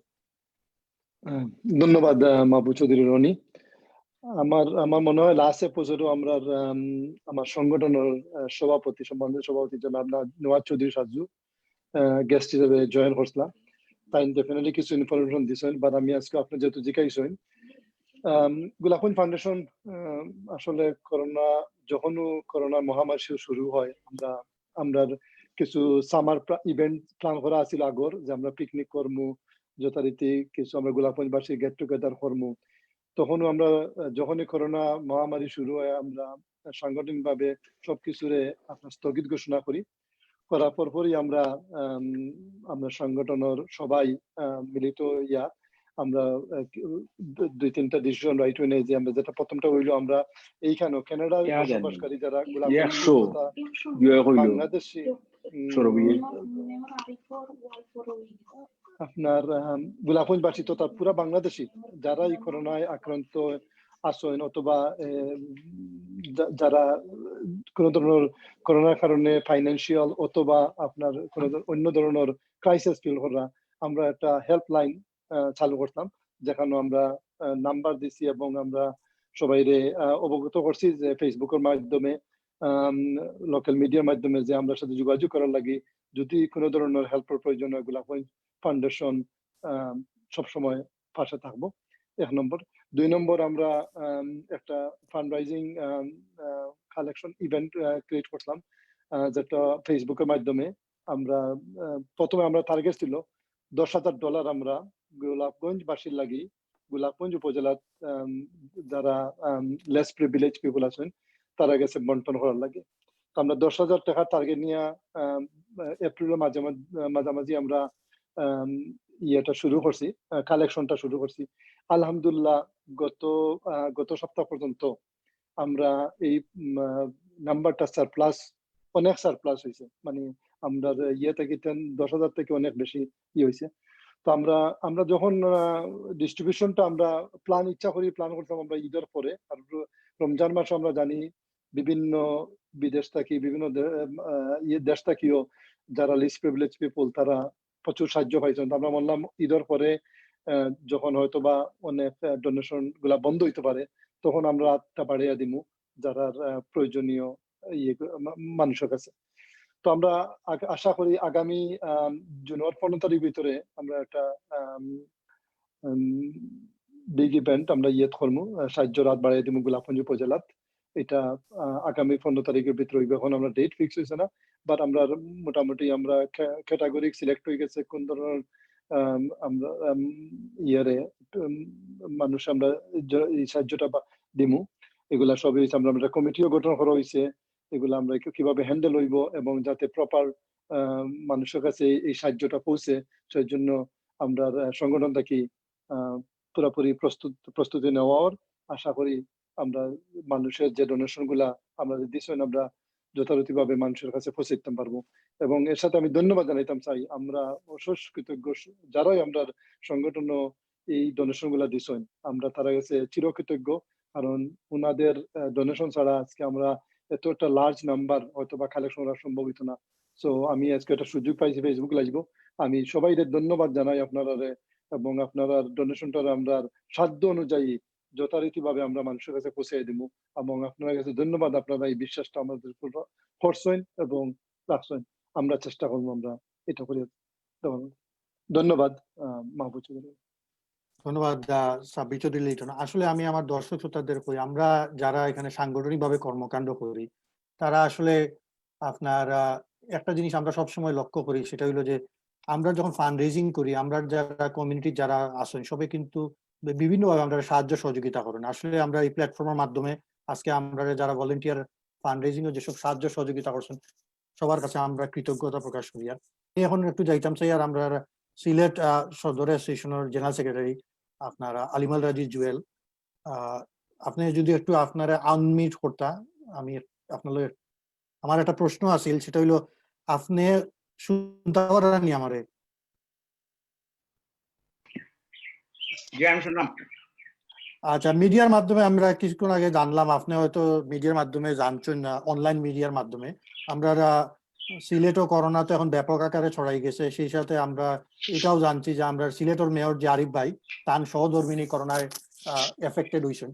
ধন্যবাদ মাহবুব চৌধুরী রনি। আমার মনে হয় লাস্ট এপিসোডও আমরা আমার সংগঠনের সভাপতি সম্মানিত সভাপতি জনাব নওয়াজ চৌধুরী সাজু গেস্ট হিসেবে জয়েন করছিলাম। তাই ডেফিনেটলি কিছু ইনফরমেশন দিয়েছেন, বাট আমি আজকে আপনি যেহেতু জিজ্ঞাসেন গোলাপগঞ্জ ফাউন্ডেশন আসলে করোনা মহামারী শুরু হয় আমরা কিছু সামার ইভেন্ট প্ল্যান করা আছিল আগর, যে আমরা পিকনিক করবো যথারীতি কিছু আমরা গোলাপগঞ্জবাসী গেট টুগেদার করবো। তখনও আমরা যখনই করোনা মহামারী শুরু হয় আমরা সাংগঠনিকভাবে সবকিছুরে আপনার স্থগিত ঘোষণা করার পরপরই আমরা সংগঠনের সবাই মিলিত আমরা 2-3টা ডিসিশন রাইট হয়ে নেই, যে আমরা যেটা প্রথমটা হইলো আমরা এইখানে কানাডার বসবাসকারী যারা বাংলাদেশি আপনার গোলাপগঞ্জবাসী তথা পুরা বাংলাদেশি যারা এই করোনায় আক্রান্ত আছেন অথবা যারা কোন ধরনের করোনার কারণে ফাইন্যান্সিয়াল অথবা আপনার কোন অন্য ধরনের ক্রাইসিস ফিল করা, আমরা একটা হেল্পলাইন চালু করতাম যেখানে আমরা নাম্বার দিছি এবং আমরা সবাইরে অবগত করছি যে ফেসবুকের মাধ্যমে লোকাল মিডিয়ার মাধ্যমে যে আমরা সাথে যোগাযোগ করার লাগি যদি কোনো ধরনের হেল্পের প্রয়োজন হয় গোলাপগঞ্জ ফাউন্ডেশন সবসময় পাশে থাকবো। 1 নম্বর। 2 নম্বর, আমরা একটা ফান্ডরাইজিং কালেকশন ইভেন্ট ক্রিয়েট করলাম যেটা ফেসবুকের মাধ্যমে আমরা প্রথমে আমরা টার্গেট ছিল $10,000 আমরা গোলাপগঞ্জবাসীর লাগি গোলাপগঞ্জ উপজেলার যারা লেস প্রিভিলেজ পিপল আছেন তারা গেছে বন্টন করার লাগে। তো আমরা 10,000 টাকা টার্গেট নিয়ে এপ্রিলের মাঝামাঝি আমরা ইয়েটা শুরু করছি, কালেকশনটা শুরু করছি। আলহামদুলিল্লাহ গত সপ্তাহ পর্যন্ত আমরা এই নাম্বারটা অনেক সারপ্লাস হয়েছে, মানে আমরা ইয়ে থেকে 10,000 থেকে অনেক বেশি হয়েছে। তো আমরা যখন ডিস্ট্রিবিউশনটা আমরা প্ল্যান করতাম আমরা ঈদের পরে, আর রমজান মাসে আমরা জানি বিভিন্ন বিদেশ থেকে বিভিন্ন দেশ থেকেও যারা লিস্ট প্রিভিলেজ পিপল তারা প্রচুর সাহায্য পাইছেন। আমরা বললাম ঈদের পরে যখন হয়তো বা অনেক ডোনেশন গুলা বন্ধ হইতে পারে তখন আমরা হাতটা বাড়িয়ে দিব যারা প্রয়োজনীয় মানুষের কাছে। তো আমরা আশা করি আগামী জুনের 15 তারিখ ভিতরে আমরা একটা বিগ ইভেন্ট আমরা করবো, সাহায্য রাত বাড়িয়ে দিব গোলাপগঞ্জ উপজেলাত। এটা আগামী 15 তারিখের ভিতরে হইবে। এখন আমরা ডেট ফিক্স হয়েছে না, বাট আমরা মোটামুটি আমরা ক্যাটাগরি সিলেক্ট হয়ে গেছে কোন ধরনের আমরা মানুষ আমরা এই সাহায্যটা দিমু। এগুলা সবই হয়েছে, আমরা কমিটিও গঠন করা হয়েছে, এগুলো আমরা কিভাবে হ্যান্ডেল হইব এবং যাতে প্রপার মানুষের কাছে এই সাহায্যটা পৌঁছে সেই জন্য আমরা সংগঠন থাকি পুরোপুরি প্রস্তুতি নেওয়ার আশা করি। আমরা মানুষের যে ডোনেশন গুলা আমরা দিচ্ছেন আমরা যথারীতি ভাবে মানুষের কাছে পৌঁছে দিতে পারবো। এবং এর সাথে আমি ধন্যবাদ জানাইতাম চাই আমরা অশেষ কৃতজ্ঞ যারাই আমরা সংগঠন এই ডোনেশন গুলা দিচ্ছেন, আমরা তারা কাছে চিরকৃতজ্ঞ, কারণ ওনাদের ডোনেশন ছাড়া আজকে আমরা এত একটা লার্জ নাম্বার হয়তো বা কালেকশন করা সম্ভব হইতো না। সো আমি আজকে একটা সুযোগ পাইছি ফেসবুক লাইভ, আমি সবাইদের ধন্যবাদ জানাই আপনারা এবং আপনারা ডোনেশনটা আমরা সাধ্য অনুযায়ী যথারীতি ভাবে আমরা মানুষের কাছে পৌঁছে দিব এবং আপনার কাছে ধন্যবাদ, আপনারা এই বিশ্বাসটা আমাদের করছেন এবং রাখছেন। আমরা চেষ্টা করবো আমরা এটা করে। ধন্যবাদ মাহবুব চৌধুরী। ধন্যবাদ সাব্বির চৌধুরী লিটন। আসলে আমি আমার দর্শক শ্রোতাদের কই, আমরা যারা এখানে সাংগঠনিকভাবে কর্মকাণ্ড করি তারা আসলে আপনার একটা জিনিস আমরা সবসময় লক্ষ্য করি, সেটা হলো যে আমরা যখন ফান্ড রেজিং করি আমরা যারা কমিউনিটির যারা আছেন সবাই কিন্তু বিভিন্নভাবে আমরা সাহায্য সহযোগিতা করেন। আসলে আমরা এই প্ল্যাটফর্মের মাধ্যমে আজকে আমরা যারা ভলেন্টিয়ার ফান্ড রেজিং এর যেসব সাহায্য সহযোগিতা করছেন সবার কাছে আমরা কৃতজ্ঞতা প্রকাশ করি। আর এখন একটু যাইতাম চাই, আর আমরা সিলেট সদর অ্যাসোসিয়েশনের জেনারেল সেক্রেটারি আপনার আলিমাল রাজি জুয়েল, আপনি যদি একটু আপনারা আনমিউট করতা, আমি আপনাদের আমার একটা প্রশ্ন আছে, সেটা হইলো আপনি শুনতে পারেন আমারে? জি আমি শুনলাম। আচ্ছা, মিডিয়ার মাধ্যমে আমরা কিছুক্ষণ আগে জানলাম, আপনি হয়তো মিডিয়ার মাধ্যমে জানছেন না, অনলাইন মিডিয়ার মাধ্যমে আমরা সিলেটও করোনা তো এখন ব্যাপক আকারে ছড়াই গেছে। সেই সাথে আমরা এটাও জানছি যে আমরা সিলেটের মেয়র যে আরিফ ভাই, তার সহধর্মিনী করোনায় এফেক্টেড হয়েছেন।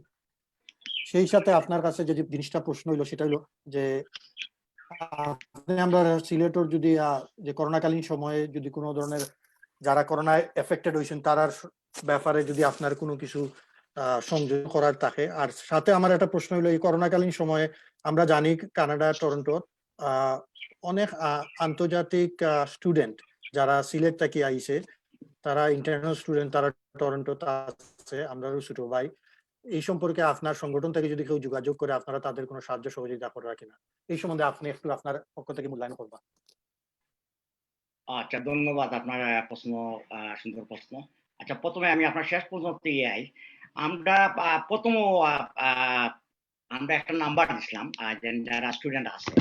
সেই সাথে আপনার কাছে যে জিনিসটা প্রশ্ন হইলো সেটা হলো যে আমরা সিলেটের যদি যে করোনাকালীন সময়ে যদি কোনো ধরনের যারা করোনায় এফেক্টেড হয়েছেন তার ব্যাপারে যদি আপনার কোনো কিছু সংযোগ করার থাকে। আর সাথে আমার একটা প্রশ্ন হলো, এই করোনাকালীন সময়ে আমরা জানি কানাডা টরন্টো অনেক আন্তর্জাতিক স্টুডেন্ট যারা সিলেট থেকে আইছে, তারা ইন্টারন্যাশনাল স্টুডেন্ট, তারা টরন্টো আছে, আমরা ছোট ভাই। এই সম্পর্কে আপনার সংগঠন থেকে যদি কেউ যোগাযোগ করে, আপনারা তাদের কোনো সাহায্য সহযোগিতা করা কিনা, এই সম্বন্ধে আপনি একটু আপনার পক্ষ থেকে মূল্যায়ন করবেন। আচ্ছা, ধন্যবাদ আপনার প্রশ্ন, সুন্দর প্রশ্ন। আচ্ছা, প্রথমে আমি আপনার শেষ প্রশ্নতে যাই। আমরা প্রথম আমরা একটা নাম্বার দিছিলাম যারা স্টুডেন্ট আছে,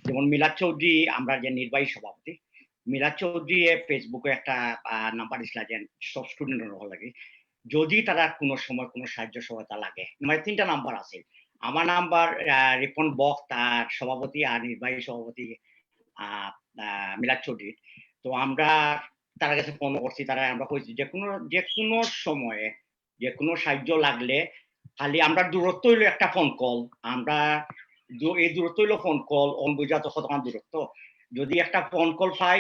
যেমন মিলাদ চৌধুরী, আমরা যে নির্বাহী সভাপতি মিলাদ চৌধুরী ফেসবুকে একটা নাম্বার দিছিলাম যে সব স্টুডেন্টের লাগে যদি তারা কোনো সময় কোনো সাহায্য সহায়তা লাগে। মানে 3টা নাম্বার আছে। আমার নাম্বার রিপন বক, তার সভাপতি আর নির্বাহী সভাপতি মিলাদ চৌধুরী। তো আমরা তার কাছে ফোন করছি, তারা আমরা কইছি যে কোনো সময়ে যে কোনো সাহায্য লাগলে খালি আমরা দূরত্ব হইলো একটা ফোন কল, আমরা এই দূরত্ব হইলো ফোন কল, বুঝা তো কতক্ষণ দূরত্ব, যদি একটা ফোন কল পাই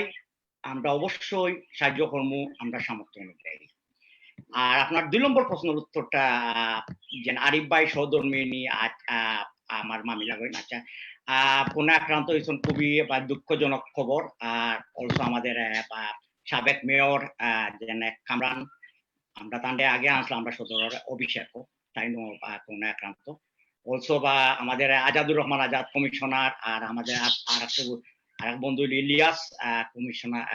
আমরা অবশ্যই সাহায্য করবো আমরা সামর্থ্য অনুযায়ী। আর আপনার 2 নম্বর প্রশ্নের উত্তরটা যে আরিফ ভাই সহধর্মিনী আমার মামি লাগবেন। আচ্ছা, কোনে আক্রান্ত হয়েছেন, খুবই দুঃখজনক খবর। আর অলসো আমাদের সাবেক মেয়র কামরান, আমরা তান্ডে আগে আসলাম, আমরা সদরের অভিষেক তাই কোনে আক্রান্ত। অলসো আমাদের আজাদুর রহমান আজাদ কমিশনার, আর আমাদের আর এক বন্ধু ইলিয়াস কমিশনার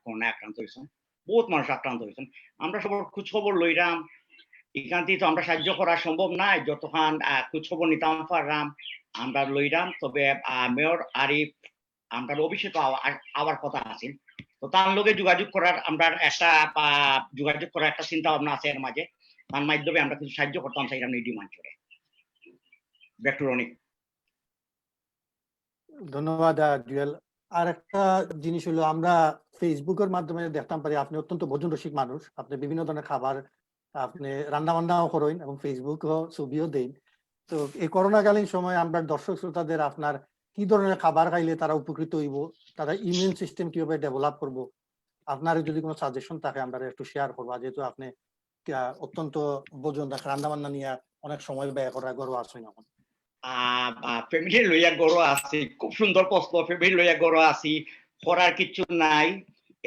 কোনে আক্রান্ত হয়েছেন। বহুত মানুষ আক্রান্ত হয়েছেন। আমরা সবার খোঁজ খবর লইরাম, এখান থেকে তো আমরা সাহায্য করা সম্ভব নাই, যতক্ষণ খোঁজ খবর নিতাম পারলাম আমরা লইরাম। তবে মেয়র আরিফ আমরা অভিষেক আবার কথা আছে, তো তার লগে যোগাযোগ করার একটা চিন্তা ভাবনা আছে এর মাঝে, তার মাধ্যমে আমরা কিছু সাহায্য করতাম চাইলাম এই ডিমান্ড করে। ব্যাকটুরনিক। ধন্যবাদ জুয়েল। আর একটা জিনিস হলো, আমরা ফেসবুকের মাধ্যমে দেখতাম পারি আপনি অত্যন্ত ভোজন রসিক মানুষ, আপনি বিভিন্ন ধরনের খাবার, আপনি রান্না বান্নাও করেন এবং ফেসবুকও ছবিও দেন। তো এই করোনাকালীন সময় আমরা দর্শক শ্রোতাদের আপনার কি ধরনের খাবার খাইলে তারা উপকৃত হইব, তারা ইমিউন সিস্টেম কিভাবে ডেভেলপ করব, আপনার যদি কোনো সাজেশন থাকে আমরা একটু শেয়ার করবো, যেহেতু আপনি অত্যন্ত ভোজন রান্না বান্না নিয়ে অনেক সময় ব্যয় করা গর্ব আসেন। এখন ফ্যামিলি লইয়া গড় আছি, খুব সুন্দর প্রশ্ন। ফ্যামিলি লইয়া গড় আছি, করার কিছু নাই,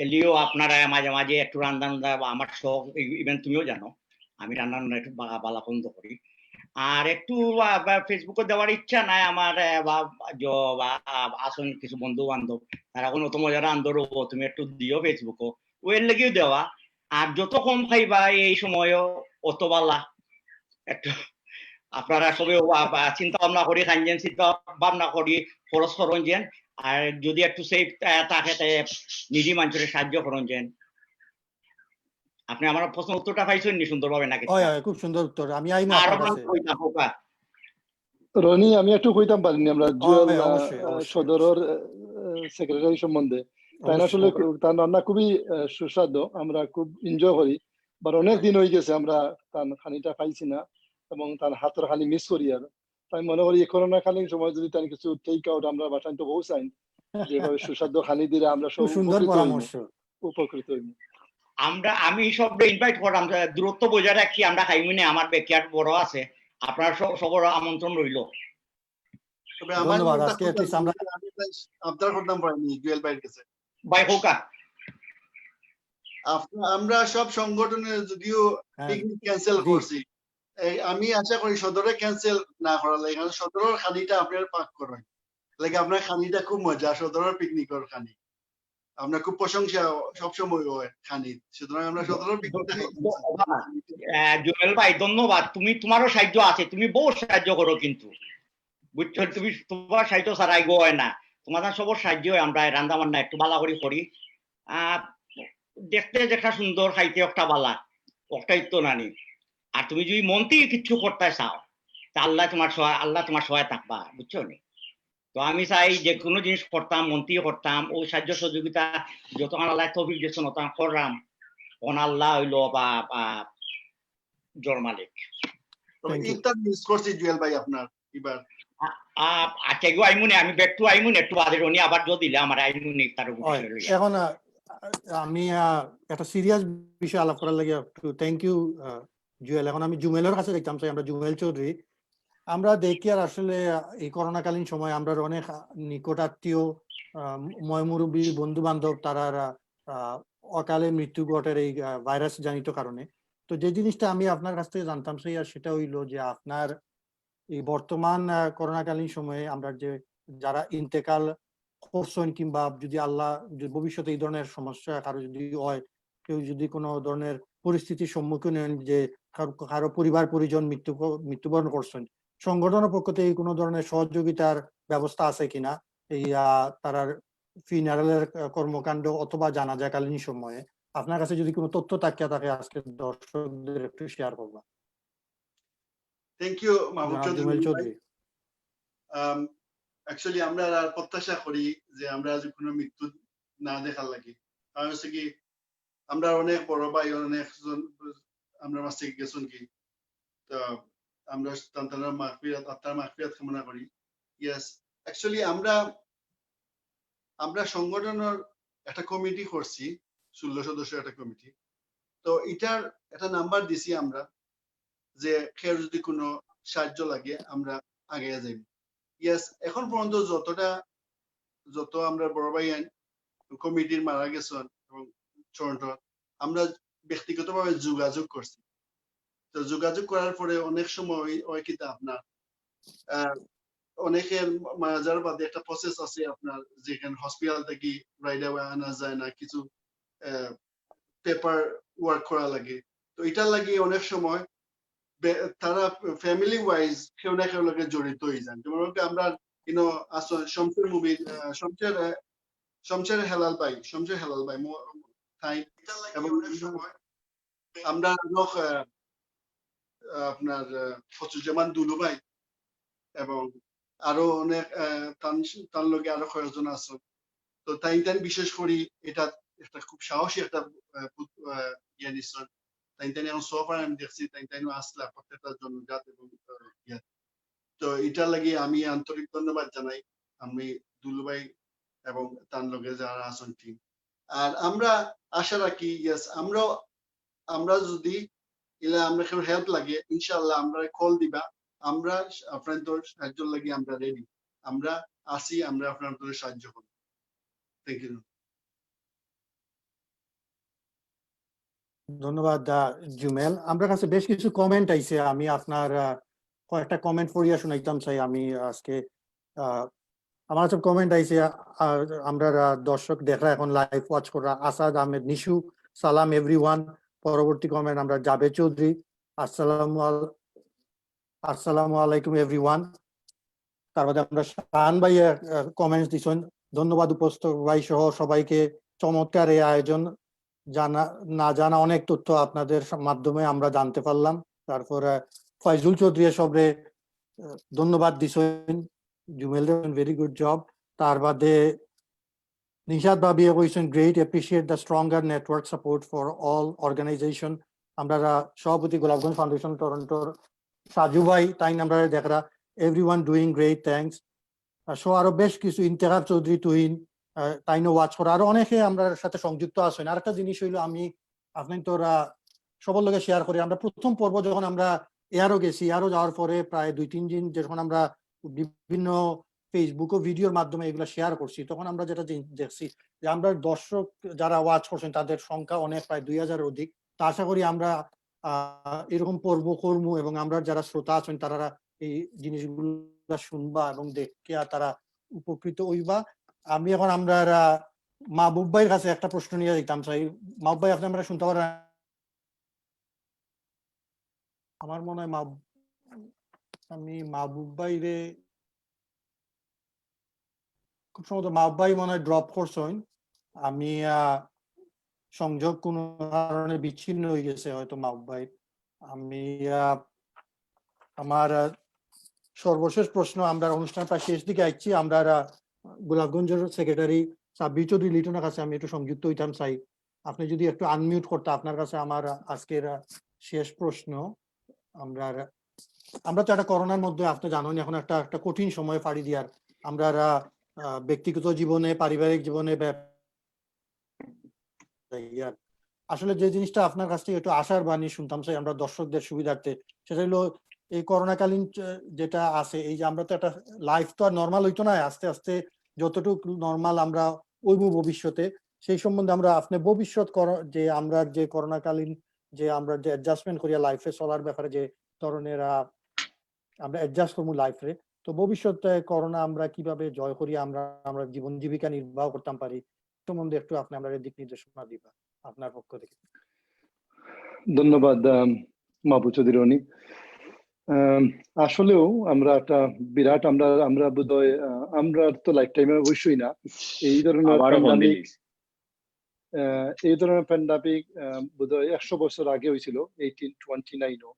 এলিও আপনারা মাঝে মাঝে একটু রান্না আমার শখ, ইভেন তুমিও জানো আমি রান্না একটু বালা পছন্দ করি। আর একটু ফেসবুকে দেওয়ার ইচ্ছা নাই আমার, আসুন কিছু বন্ধু বান্ধব তারা কোনো অত মজা রান্ধর, তুমি একটু দিও ফেসবুকও, ওর লেগেও দেওয়া। আর যত কম খাইবা এই সময়ও অত বালা, একটু আপনারা সবে চিন্তা ভাবনা করি খাইছেন, চিন্তা ভাবনা করি খরচ করছেন, আর যদি একটু সেফ থাকে নিজি মানুষের সাহায্য করছেন। আপনি আমার প্রশ্ন উত্তরটা পাইছেন নি সুন্দরভাবে নাকি? খুব সুন্দর উত্তর। আমি রনি, আমি একটু কইতাম পারিনি আমরা জুয়েল সদরের সেক্রেটারি সম্বন্ধে। তাই আসলে তার রান্না খুবই সুস্বাদু, আমরা খুব এনজয় করি। বাট অনেক দিন হয়ে গেছে আমরা তার খানিটা পাইছি না এবং তার হাতের খালি মিস করি। আর তাই মনে করি করোনাকালীন সময় যদি তার কিছু টেক আউট আমরা বাসায় তো পৌঁছাই, যেভাবে সুস্বাদু খানি দিলে আমরা সব উপকৃত হইব। আমি সব ইনভাইট করলাম, দূরত্ব বজায় রাখি আমরা খাইমি না, আমার ব্যাকয়ার্ড বড় আছে, আপনার সবার আমন্ত্রণ রইল। আমরা সব সংগঠনে যদিও পিকনিক ক্যান্সেল করছি, আমি আশা করি সদরে ক্যান্সেল না করা লাগে, কারণ সদরের খানিটা আপনার পাক করেন লাগে, আপনার খানিটা খুব মজা, সদরের পিকনিকের খানি আমরা খুব প্রশংসা সবসময় হয় খানির, সুতরাং আমরা সদরের পিকনিক। জুয়েল ভাই ধন্যবাদ, তুমি তোমারও সাহায্য আছে, তুমি বহু সাহায্য করো, কিন্তু বুঝছো তুমি তোমার সাহায্য ছাড়াই গো হয় না, তোমাদের সবার সাহায্য হয়, আমরা রান্না বান্না একটু বালা করি দেখতে যেটা সুন্দর, খাইতে একটা বালা, ওটাই তো নানি। আর তুমি যদি মনতেই কিচ্ছু করতে চাও তা আল্লাহ তোমার সহায় থাকবা, বুঝছো নি? তো আমি চাই যে কোনো জিনিস করতাম মন্ত্রী করতাম, ও সাহায্য সহযোগিতা যতক্ষণ আল্লাহ তৌফিক দিয়েছেন তখন করলাম, কোন আল্লাহ হইলো বা জোর মালিক। তবে Thank you. একটা মিস করছি জুয়েল ভাই আপনার এবার। আচ্ছা এগো আইমুনে আমি ব্যাক টু আইমুনে একটু বাদে উনি আবার যদি দিলে আমার আইমুনে তার হয়। এখন আমি একটা সিরিয়াস বিষয় আলাপ করার লাগে একটু থ্যাংক ইউ জুয়েল। এখন আমি জুমেলের কাছে দেখতাম চাই, আমরা জুমেল চৌধুরী আমরা দেখি আর আসলে এই করোনাকালীন সময় আমরা অনেক নিকট আত্মীয় ময়মুরব্বী বন্ধু বান্ধব তারা অকালে মৃত্যু ঘটের এই ভাইরাস জনিত কারণে। তো যে জিনিসটা আমি আপনার কাছ থেকে জানতাম সেই আর সেটা হইলো যে আপনার এই বর্তমান করোনাকালীন সময়ে আমরা যে যারা ইন্তেকাল করছেন কিংবা যদি আল্লাহ ভবিষ্যতে এই ধরনের সমস্যা কারো যদি হয়, কেউ যদি কোনো ধরনের পরিস্থিতির সম্মুখীন হন যে কারো পরিবার পরিজন মৃত্যুবরণ করছেন, সংগঠনের পক্ষ থেকে কোনো ধরনের সহযোগিতার ব্যবস্থা আছে কিনা এই তারার ফিনারেলের কর্মকাণ্ড অথবা জানাজাকালীন সময়ে আপনার কাছে যদি কোনো তথ্য থাকে আজকে দর্শকদের একটু শেয়ার করবা। Thank you Mahbub Jumel Chowdhury. Chowdhury. Actually আমরা আর প্রত্যাশা করি যে আমরা আজ কোনো মৃত্যু না দেখার লাগে, কারণ হচ্ছে কি আমরা অনেক বড় ভাই অনেকজন আমরা মাছ থেকে গেছেন কি, তো আমরা তান্তানার মাগফিরাত আত্মার মাগফিরাত কামনা করি। ইয়েস, অ্যাকচুয়ালি আমরা সংগঠনের একটা কমিটি করছি, 16 সদস্য একটা কমিটি। তো এটার একটা নাম্বার দিছি আমরা যে কেউ যদি কোনো সাহায্য লাগে আমরা আগে যাই। ইয়েস, এখন পর্যন্ত যত আমরা বড় ভাই কমিটির মারা গেছেন এবং ছোট আমরা ব্যক্তিগতভাবে যোগাযোগ করছি। তো যোগাযোগ করার পরে অনেক সময় ওই কিতা আপনার অনেকের মারা যাওয়ার বাদে একটা প্রসেস আছে আপনার, যেখানে হসপিটাল থেকে রাইট অ্যাওয়ে আনা যায় না, কিছু পেপার ওয়ার্ক করা লাগে। তো এটার লাগে অনেক সময় তারা ফ্যামিলি ওয়াইজ কেউ না কেউ লোকে জড়িত হয়ে যান। যেমন আমরা শমশের মুভি শমশের হেলাল ভাই এবং আমরা আপনার ফজলুজ্জামান দুলু ভাই এবং আরো অনেক তার লগে আরো কয়েকজন আছে। তো তাই বিশেষ করি এটা একটা খুব সাহসী একটা ইয়ে নিশ্চয় তাই এখন সোফার আমি দেখছি তাই আসলা প্রত্যেকটার জন্য যাতে এবং তো এটার লাগে আমি আন্তরিক ধন্যবাদ জানাই আমি দুলু ভাই এবং তার লগে যারা আছেন টিম। আর আমরা আশা রাখি ইয়েস আমরা যদি আমরা কেউ হেল্প লাগে ইনশাআল্লাহ আমরা কল দিবা, আমরা আপনাদের সাহায্য লাগি আমরা রেডি, আমরা আসি, আমরা আপনাদের সাহায্য করব। Thank you. ধন্যবাদ জুমেল। আমরা কাছে বেশ কিছু কমেন্ট আইছে, আমি আপনার কয়েকটা কমেন্ট পড়িয়া শুনাইতাম চাই। আমি আজকে আমার কাছে কমেন্ট আইছে, আমরা দর্শক দেখরা এখন লাইভ ওয়াচ করা আসাদ আহমেদ নিশু, সালাম এভরিওয়ান। পরবর্তী কমেন্ট আমরা জাবেদ চৌধুরী, আসসালামু আলাইকুম এভরিওয়ান। তারপরে আমরা শাহান ভাই কমেন্টস দিছেন, ধন্যবাদ উপস্থিত ভাই সহ সবাইকে, চমৎকার এই আয়োজন, জানা অনেক তথ্য আপনাদের মাধ্যমে আমরা জানতে পারলাম। তারপরে ফয়জুল চৌধুরী সবরে ধন্যবাদ দিছেন, জুমেল ভেরি গুড জব। তার বাদে নিশাদ বাবিয়া কইছেন great, appreciate the stronger network support for all organization. আমরা সভাপতি গোলাপগঞ্জ ফাউন্ডেশন টরন্টোর সাজু ভাই তাই আমরা দেখরা everyone doing great, thanks. So আরো বেশ কিছু ইন্তেখাব চৌধুরী তুহিন তাইনো ওয়াচ করা আরো অনেকে আমরা সাথে সংযুক্ত আছেন। আরেকটা জিনিস হইলো আমি আপনি তোরা সবার লগে শেয়ার করি, আমরা প্রথম পর্ব যখন আমরা এয়ারও গেছি, এয়ারও যাওয়ার পরে প্রায় 2-3 দিন যখন আমরা বিভিন্ন ফেসবুক ও ভিডিওর মাধ্যমে এগুলো শেয়ার করছি, তখন আমরা যেটা দেখছি যে আমরা দর্শক যারা ওয়াচ করছেন তাদের সংখ্যা অনেক, প্রায় 2000 অধিক। তা আশা করি আমরা এরকম পর্ব করবো এবং আমরা যারা শ্রোতা আছেন তারা এই জিনিসগুলো শুনবা এবং দেখে তারা উপকৃত হইবা। আমি এখন আমরা মাহবুব ভাইয়ের কাছে একটা প্রশ্ন নিয়ে দিতাম চাই। মাহবুব ভাই আপনি আমরা শুনতে পারেন? আমার মনে হয় আমি মাহবুব ভাই রে খুব সম্ভবত মাহবুব ভাই মনে হয় ড্রপ করছেন। আমি সংযোগ কোনো কারণে বিচ্ছিন্ন হয়ে গেছে হয়তো মাহবুব ভাই। আমি আমার সর্বশেষ প্রশ্ন, আমরা অনুষ্ঠান প্রায় শেষ দিকে আসছি, আমরা গোলাপগঞ্জের সেক্রেটারি সাব্বির চৌধুরী লিটনের কাছে আমি একটু সংযুক্ত হইতাম চাই। আপনি যদি একটু আনমিউট করতে, আপনার কাছে আমার আজকের শেষ প্রশ্ন। আমরা তো একটা করোনার মধ্যে, আপনি জানেন এখন একটা কঠিন সময় পাড়ি দিয়ার, আমরা ব্যক্তিগত জীবনে, পারিবারিক জীবনে, আসলে যে জিনিসটা আপনার কাছ থেকে একটু আশার বাণী শুনতাম চাই আমরা দর্শকদের সুবিধার্থে, সেটা হলো এই করোনাকালীন যেটা আছে, এই যে আমরা তো একটা লাইফ তো আর নর্মাল হইতো না, আস্তে আস্তে যতটুকু নর্মাল আমরা ওইব ভবিষ্যতে, সেই সম্বন্ধে আমরা আপনি ভবিষ্যৎ যে আমরা যে করোনাকালীন যে আমরা যে অ্যাডজাস্টমেন্ট করিয়া লাইফে চলার ব্যাপারে যে ধরনের আমরা অ্যাডজাস্ট করবো লাইফে, তো ভবিষ্যতে করোনা আমরা কিভাবে জয় করি, আমরা জীবন জীবিকা নির্বাহ করতাম পারি সম্বন্ধে একটু আপনি আমরা দিক নির্দেশনা দিবা আপনার পক্ষ থেকে। ধন্যবাদ মাহবুব চৌধুরী রনি। আসলেও আমরা একটা বিরাট আমরা বোধহয় আমরা তো লাইফ টাইমে অবশ্যই না এই ধরনের প্যান্ডামিক বোধহয় 100 বছর আগে হয়েছিল 1829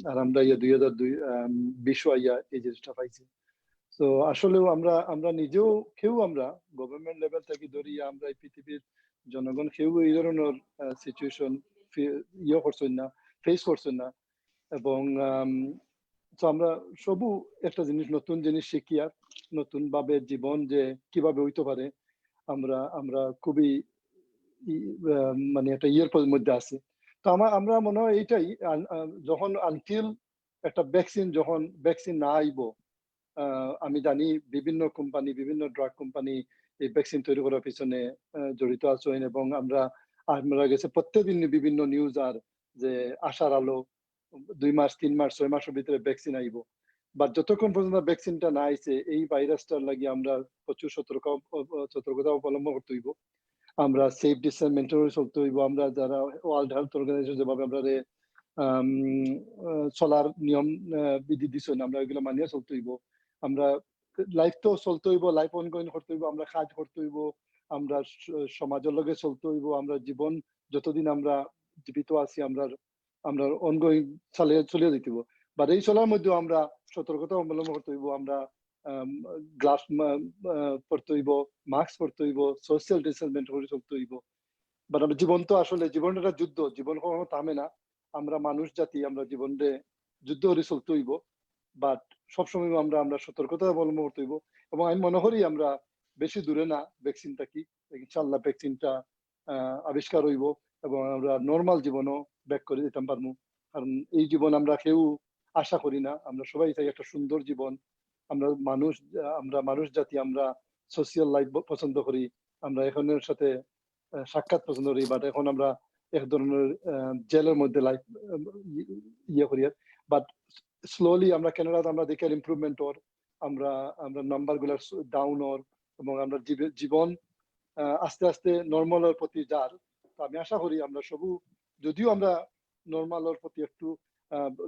আর আমরা 2020 এই জিনিসটা পাইছি। তো আসলেও আমরা নিজেও কেউ আমরা গভর্নমেন্ট লেভেল থেকে ধরিয়া আমরা এই পৃথিবীর জনগণ কেউ এই ধরনের সিচুয়েশন করছেন না, ফেস করছেন না। এবং তো আমরা সবু একটা জিনিস, নতুন জিনিস শিখিয়া নতুন ভাবে জীবন যে কিভাবে হইতে পারে আমরা খুবই মানে একটা মধ্যে আছে। তো আমরা মনে হয় এইটাই, যখন আনটিল একটা ভ্যাকসিন না আইব, আমি জানি বিভিন্ন কোম্পানি, বিভিন্ন ড্রাগ কোম্পানি এই ভ্যাকসিন তৈরি করার পিছনে জড়িত আছেন, এবং আমরা গেছে প্রত্যেকদিন বিভিন্ন নিউজ আর যে আশার আলো 2 মাস 3 মাস 6 মাসের ভিতরে ভ্যাকসিন আইব। বা যতক্ষণ পর্যন্ত ভ্যাকসিনটা না আইছে এই ভাইরাসটার লাগি আমরা প্রচুর সতর্কতা অবলম্বন করতে হইব। আমরা সেফ ডিস্টেন্স মেনটেন করে চলতে হইব। আমরা যারা ওয়ার্ল্ড হেলথ অর্গানাইজেশন যেভাবে আমরা চলার নিয়ম বিধি দিচ্ছেন, আমরা ওইগুলো মানিয়ে চলতে হইব। আমরা লাইফ তো চলতে হইব, লাইফ অনগোয়িং করতে হইব, আমরা কাজ করতে হইব, আমরা সমাজের লগে চলতে হইব, আমরা জীবন যতদিন আমরা জীবিত আছি আমরা অনগোয়িং চলিয়ে দিতে হইব। বাট এই চলার মধ্যে আমরা সতর্কতা অবলম্বন করতে হইব। আমরা গ্লাস পরতে হইব, মাস্ক পরতে হইব, সোশ্যাল ডিস্টেন্স মেনটেন করে চলতে হইব। বাট আমরা জীবন তো আসলে জীবন একটা যুদ্ধ, জীবন কখনো থামে না। আমরা মানুষ জাতি, আমরা জীবনে যুদ্ধ করে চলতে হইব। বাট সবসময় আমরা সতর্কতা অবলম্বন করতে হইব। এবং আমি মনে করি আমরা বেশি দূরে না ভ্যাকসিনটা কি, ইনশাআল্লাহ ভ্যাকসিনটা আবিষ্কার হইব এবং আমরা নর্মাল জীবনও ব্যাক করে দিতে পারবো। কারণ এই জীবন আমরা কেউ আশা করি না, আমরা সবাই চাই একটা সুন্দর জীবন। আমরা মানুষ জাতি, আমরা সোশিয়াল লাইফ পছন্দ করি, আমরা এখনের সাথে সাক্ষাৎ পছন্দ করি। বাট এখন আমরা এক ধরনের জেলের মধ্যে লাইফ করি। বাট স্লোলি আমরা কানাডাতে আমরা দেখি ইমপ্রুভমেন্ট ওর, আমরা নাম্বার গুলা ডাউন ওর, এবং আমরা জীবন আস্তে আস্তে নর্মালের প্রতি যার। তো আমি আশা করি আমরা সবু, যদিও আমরা নর্মালের প্রতি একটু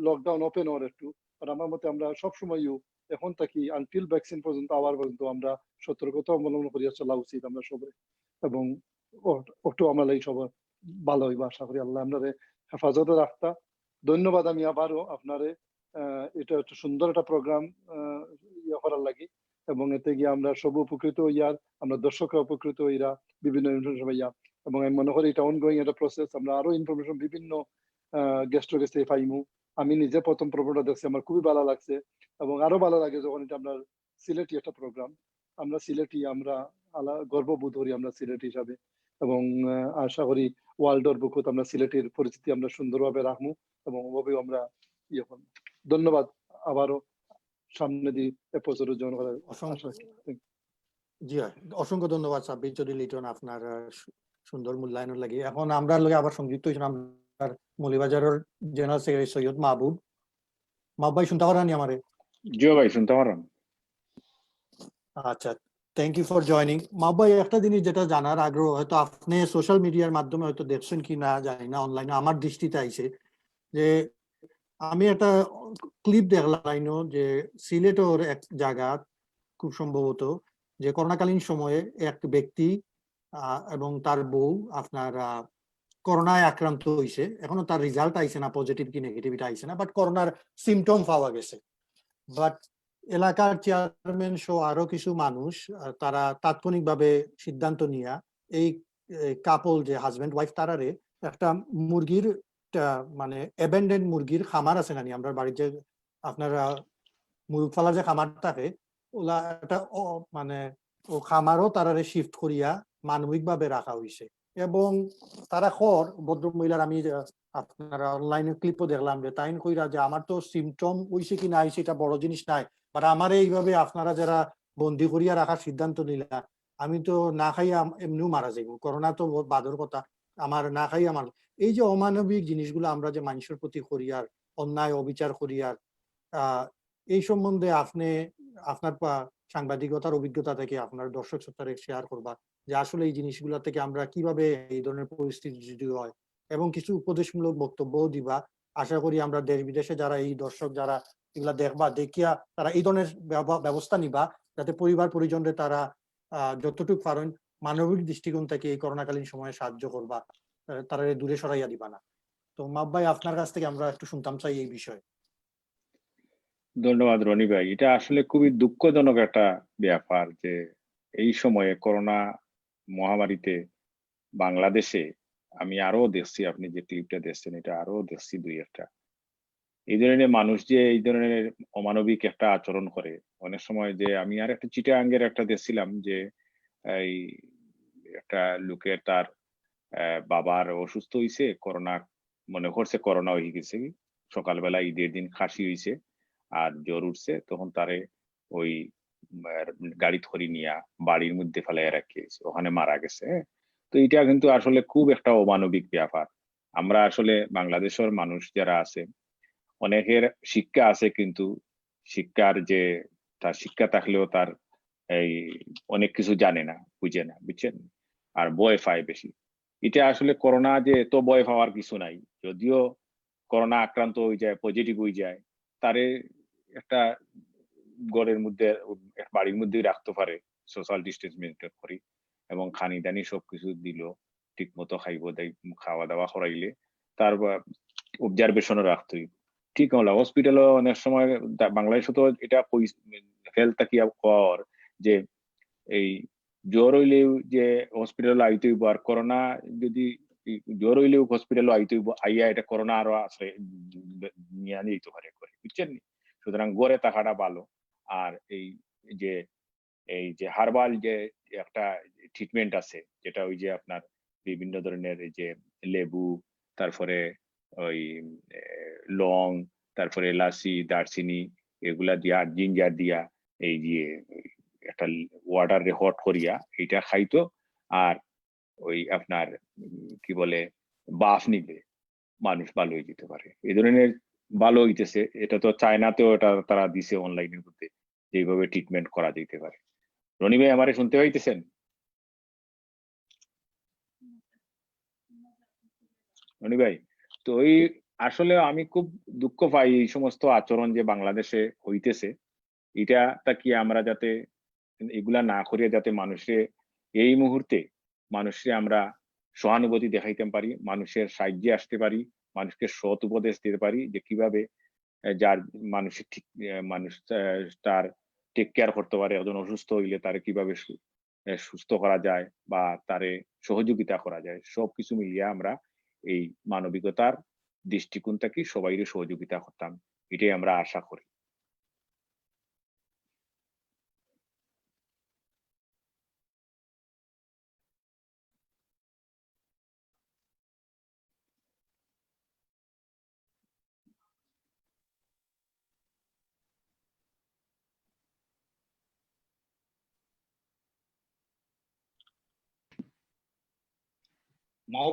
লকডাউন ওপেন ওর একটু, আর আমার মতে আমরা সবসময় এখন থাকি আনটিল ভ্যাকসিন পর্যন্ত আবার পর্যন্ত আমরা সতর্কতা অবলম্বন করিয়া চলা উচিত আমরা সবাই। এবং ওটু আমরা এই সবার ভালো হইব আশা করি। আল্লাহ আপনারে হেফাজতে রাখতা। ধন্যবাদ আমি আবারও আপনারে, এটা একটা সুন্দর একটা প্রোগ্রাম করার লাগি, এবং এতে গিয়ে আমরা সব উপকৃত হইয়ার, আমরা দর্শকরা উপকৃত হইরা বিভিন্ন ইনফরমেশন পাইয়া। এবং আমি মনে করি এটা অনগোয়িং একটা প্রসেস, আমরা আরো ইনফরমেশন বিভিন্ন গেস্টের কাছে পাইমু। আমি নিজে প্রথম প্রোগ্রামটা দেখছি, আমার খুবই ভালো লাগছে, এবং আরো ভালো লাগে যখন এটা আমরা সিলেটি একটা প্রোগ্রাম, আমরা সিলেটি, আমরা গর্ববোধ করি আমরা সিলেটি হিসাবে। এবং আশা করি ওয়ার্ল্ডের বুকত আমরা সিলেটের পরিচিতি আমরা সুন্দরভাবে রাখবো এবং ওভাবে আমরা করব। ধন্যবাদ আবারও, সামনে দিয়ে এপিসোডে জয়েন করার আশা। জি অসংখ্য ধন্যবাদ সাব্বির চৌধুরী লিটন, আপনার সুন্দর মূল্যায়নের লাগে। এখন আমরা লগে আবার সংযুক্ত হয়েছেন আমরা মৌলভীবাজারের জেনারেল সেক্রেটারি সৈয়দ মাহবুব। মাহবুব ভাই শুনতে পারেন আমারে? জি ভাই শুনতে পারেন। আচ্ছা, থ্যাংক ইউ ফর জয়নিং। মাহবুব ভাই, একটা জিনিস যেটা জানার আগ্রহ, হয়তো আপনি সোশ্যাল মিডিয়ার মাধ্যমে হয়তো দেখছেন কি না জানি না, অনলাইনে আমার দৃষ্টিতে আইছে যে আমি একটা ক্লিপ দেখলাম যে সিলেটের এক জায়গা খুব সম্ভবত যে করোনাকালীন সময়ে এক ব্যক্তি এবং তার বউ আপনার করোনায় আক্রান্ত হয়েছে। এখনো তার রেজাল্ট আইছে না, পজিটিভ কি নেগেটিভ এটা আইছে না, বাট করোনার সিমটম পাওয়া গেছে। বাট এলাকার চেয়ারম্যান সহ আরো কিছু মানুষ তারা তাৎক্ষণিকভাবে সিদ্ধান্ত নিয়ে এই কাপল যে হাজবেন্ড ওয়াইফ তারারে একটা মুরগির মানে অ্যাবেন্ডেন্ড মুরগির খামার আছে নানি আমরা বাড়িতে আপনার মুরগ ফালার যে খামার থাকে ওলা একটা মানে ও খামারও তারারে শিফট করিয়া মানবিকভাবে রাখা হয়েছে। এবং তারা খর ভদ্র মহিলার আমি আপনারা অনলাইনে ক্লিপও দেখলাম যে তাইন কইরা যে আমার তো সিমটম হইছে কি না হইছে এটা বড় জিনিস নাই, বাট আমার এইভাবে আপনারা যারা বন্দি করিয়া রাখার সিদ্ধান্ত নিলা আমি তো না খাইয়া এমনিও মারা যাইব, করোনা তো বাদর কথা, আমার না খাইয়া মার। এই যে অমানবিক জিনিসগুলো আমরা যে মানুষের প্রতি করিয়ার অন্যায় অবিচার করিয়ার এই সম্বন্ধে আপনি আপনার সাংবাদিকতার অভিজ্ঞতা থেকে আপনার দর্শক শ্রোতারে শেয়ার করবা যে আসলে এই জিনিসগুলা থেকে আমরা কিভাবে এই ধরনের পরিস্থিতি যদি হয়, এবং কিছু উপদেশমূলক বক্তব্য দিবা। আশা করি আমরা দেশ বিদেশে যারা এই দর্শক যারা এগুলা দেখবা দেখিয়া তারা এই ধরনের ব্যবস্থা নিবা যাতে পরিবার পরিজনরে তারা যতটুকু পারেন মানবিক দৃষ্টিকোণ থেকে এই করোনাকালীন সময়ে সাহায্য করবা, তারা দূরে সরাইয়া দিবা না। তো মাপ ভাই আপনার কাছ থেকে আমরা একটু শুনতাম চাই এই বিষয়ে। ধন্যবাদ রনি ভাই। এটা আসলে খুবই দুঃখজনক একটা ব্যাপার যে এই সময়ে করোনা মহামারীতে বাংলাদেশে আমি আরো দেখছি, আপনি যে ক্লিপটা দেখছেন এটা আরো দেখছি দুই একটা এই ধরনের মানুষ যে এই ধরনের অমানবিক একটা আচরণ করে। অনেক সময় যে আমি আর একটা চিটাগাঙ্গের একটা দেখছিলাম যে এই একটা লোকের তার বাবার অসুস্থ হয়েছে, করোনা মনে করছে করোনা হয়ে গেছে, সকালবেলা ঈদের দিন খাসি হয়েছে আর জ্বর উঠছে, তখন তারে ওই গাড়ি ধরি নিয়ে বাড়ির মধ্যে ফেলাইয়া রাখিয়েছে, ওখানে মারা গেছে। তো এটা কিন্তু আসলে খুব একটা অমানবিক ব্যাপার। আমরা আসলে বাংলাদেশের মানুষ যারা আছে অনেকের শিক্ষা আছে, কিন্তু শিক্ষার যে তার শিক্ষা থাকলেও তার এই অনেক কিছু জানে না, বুঝে না, বুঝছেন, আর ভয় পায় বেশি। এটা আসলে করোনা যে এত ভয় পাওয়ার কিছু নাই, যদিও করোনা আক্রান্ত হয়ে যায় পজিটিভ হয়ে যায় তারে একটা ঘরের মধ্যে বাড়ির মধ্যেই রাখতে পারে, সোশ্যাল ডিস্টেন্স মেনটেন করি এবং খানি দানি সবকিছু দিল, ঠিক মতো খাইব খাওয়া দাওয়া করাইলে তার অবজারভেশনও রাখতেই ঠিক হলো। হসপিটালও অনেক সময় বাংলাদেশে তো এটা হেলথ কি কর যে এই জ্বর হইলেও যে হসপিটাল আইতে হইব, আর করোনা যদি জ্বর হইলেও হসপিটাল আইতে হইব, আইয়া এটা করোনা আরো আশ্রয় নিয়ে যেতে পারে করে, বুঝছেন। সুতরাং গড়ে থাকাটা ভালো। আর এই যে হার্বাল যে একটা ট্রিটমেন্ট আছে যেটা ওই যে আপনার বিভিন্ন ধরনের এই যে লেবু, তারপরে ওই লং, তারপরে এলাচি, দারচিনি এগুলা দিয়া, জিঞ্জার দিয়া এই যে একটা ওয়াটার হট করিয়া এটা খাইতো, আর ওই আপনার কি বলে বাফ নিলে মানুষ ভালো হয়ে যেতে পারে। এই ধরনের ভালো হইতেছে, এটা তো চায়নাতেও এটা তারা দিছে অনলাইনের মধ্যে যেভাবে ট্রিটমেন্ট করা যেতে পারে। রনি ভাই আমারে শুনতে পাইতেছেন? রনি ভাই, তো ওই আসলে আমি খুব দুঃখ পাই এই সমস্ত আচরণ যে বাংলাদেশে হইতেছে, এটা তা কি আমরা যাতে এগুলা না করিয়া যাতে মানুষের এই মুহূর্তে মানুষকে আমরা সহানুভূতি দেখাইতে পারি, মানুষের সাহায্যে আসতে পারি, মানুষকে সৎ উপদেশ দিতে পারি যে কিভাবে যার মানুষের ঠিক মানুষ তার টেক কেয়ার করতে পারে, একজন অসুস্থ হইলে তারে কিভাবে সুস্থ করা যায় বা তারে সহযোগিতা করা যায়, সবকিছু মিলিয়ে আমরা এই মানবিকতার দৃষ্টিকোণ থেকে সবাইকে সহযোগিতা করতাম, এটাই আমরা আশা করি।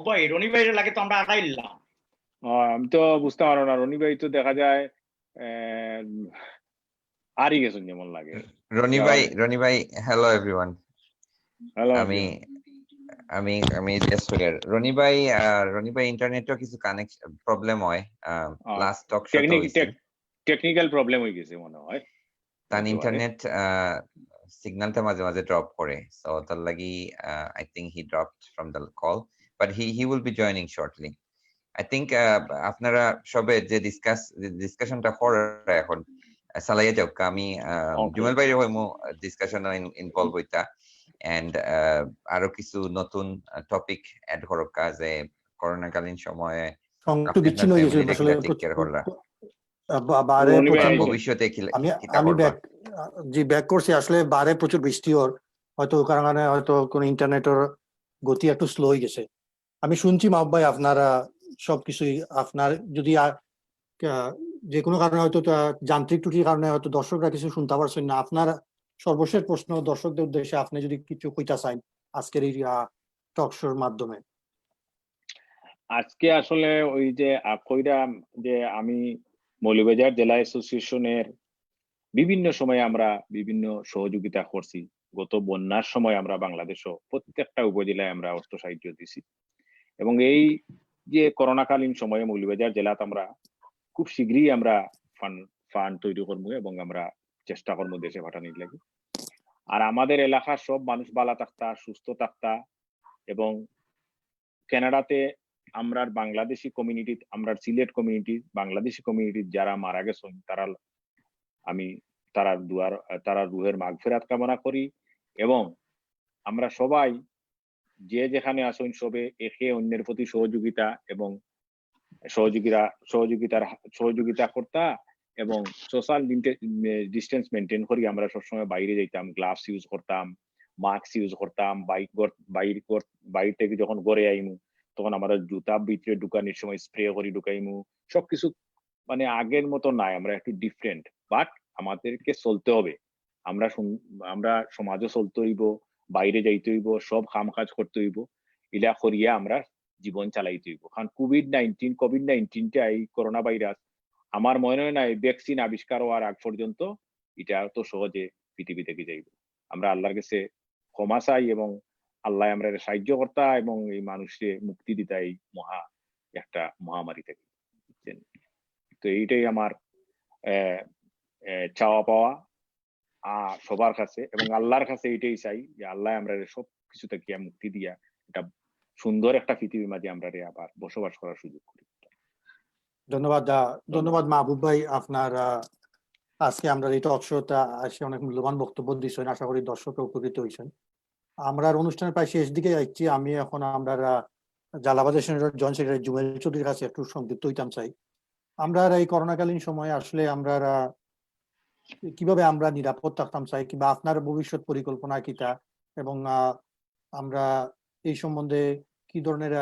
ভাই রনি ভাইয়ের লাগে তো আমরা আগাইলাম। আমি তো বুঝতে পারো না, রনি ভাই তো দেখা যায় হারিয়ে গেছেন যেমন লাগে। রনি ভাই হ্যালো এভরিওয়ান। হ্যালো, আমি রনি ভাই ইন্টারনেটও কিছু কানেকশন প্রবলেম হয়, last talk show technical problem হয়ে গেছে মনে হয়, তার ইন্টারনেট সিগন্যালটা মাঝে মাঝে ড্রপ করে, সো তার লাগি I think he dropped from the call, but he will be joining shortly. I think আপনারা সবে যে ডিসকাশনটা করে এখন চালাইয়া যাও, আমি Okay. জুমেল ভাইয়ের হইমু ডিসকাশন ইনভলভ হইতা, এন্ড আরো কিছু নতুন টপিক অ্যাড করো কাজে করোনাকালীন সময়ে একটু বিচ্ছিন্ন হয়ে গেছিল আসলে টেক কেয়ার করলা বারে রনি ভাই, প্রচন্ড ভবিষ্যতে আমি কিতা আমি করবা? ব্যাক জি ব্যাক করছি আসলে বারে প্রচুর বৃষ্টি ওর হয়তো কারণে হয়তো কোন ইন্টারনেটের গতি একটু স্লো হয়ে গেছে। আমি শুনছি মাহবুব ভাই আপনারা সবকিছুই আপনার যদি যে কোনো কারণে হয়তো যান্ত্রিক ত্রুটির কারণে হয়তো দর্শকরা কিছু শুনতে পারছেন না, আপনার সর্বশেষ প্রশ্ন দর্শকদের উদ্দেশ্যে আপনি যদি কিছু কইতা চান আজকের এই টক শোর মাধ্যমে। আজকে আসলে ওই যে কইরাম যে আমি মৌলভীবাজার জেলা অ্যাসোসিয়েশনের বিভিন্ন সময়ে আমরা বিভিন্ন সহযোগিতা করছি। গত বন্যার সময় আমরা বাংলাদেশও প্রত্যেকটা উপজেলায় আমরা অর্থ সাহায্য দিছি, এবং এই যে করোনাকালীন সময়ে মৌলভীবাজার জেলাতে আমরা খুব শীঘ্রই আমরা ফান্ড তৈরি করবো এবং আমরা চেষ্টা করবো দেশে পাঠানোর লাগে। আর আমাদের এলাকার সব মানুষ ভালো থাকতা, সুস্থ থাকতা, এবং কানাডাতে আমরা বাংলাদেশি কমিউনিটি, আমরা সিলেট কমিউনিটি, বাংলাদেশি কমিউনিটি যারা মারা গেছেন তারা রুহের মাগফিরাত কামনা করি, এবং আমরা সবাই যে যেখানে আসুন সবে একে অন্যের প্রতি সহযোগিতা এবং সহযোগিতা করতা, এবং সোশ্যাল ডিস্টেন্স মেনটেন করি। আমরা সবসময় বাইরে যাইতাম, গ্লাভস ইউজ করতাম, মাস্ক ইউজ করতাম, বাইর থেকে যখন ঘরে আইমু তখন আমরা জুতা ভিতরে ঢুকানোর সময় স্প্রে করি ঢুকাইমু। সবকিছু মানে আগের মতো নাই, আমরা একটু ডিফারেন্ট, বাট আমাদেরকে চলতে হবে। আমরা সমাজে চলতে হইব, বাইরে যাইতে হইব, সব কাম কাজ করতে হইব, ইলা করিয়া আমরা জীবন চালাইতে হইব। কারণ কোভিড-19টা, এই করোনা ভাইরাস, আমার মনে হয় না এই ভ্যাকসিন আবিষ্কার হওয়ার আগ পর্যন্ত এটা তো সহজে পৃথিবী থেকে যাইব। আমরা আল্লাহর কাছে ক্ষমা চাই এবং আল্লাহ আমরা সাহায্য করতা এবং এই মানুষকে মুক্তি দিতা এই একটা মহামারী থেকে। তো এইটাই আমার চাওয়া পাওয়া সবার কাছে, এবং আল্লাহর কাছে এইটাই চাই যে আল্লাহ আমরা সব কিছু থেকে মুক্তি দিয়া এটা সুন্দর একটা পৃথিবীর মাঝে আমরা আবার বসবাস করার সুযোগ করি। ধন্যবাদ মাহবুব ভাই, আপনার আজকে আমরা এই টক শোটা আসে অনেক মূল্যবান বক্তব্য দিয়েছেন, আশা করি দর্শক উপকৃত হয়েছেন। আমরা অনুষ্ঠানের প্রায় শেষ দিকে যাচ্ছি, আমি এখন আমরা জালালাবাদ সেনেটর জয়েন্ট সেক্রেটারি জুমেল চৌধুরীর কাছে একটু সংযুক্ত হইতাম চাই। আমরা এই করোনাকালীন সময়ে আসলে আমরা কিভাবে আমরা নিরাপদ থাকতাম চাই, কিংবা আপনার ভবিষ্যৎ পরিকল্পনা কিটা, এবং আমরা এই সম্বন্ধে কি ধরনের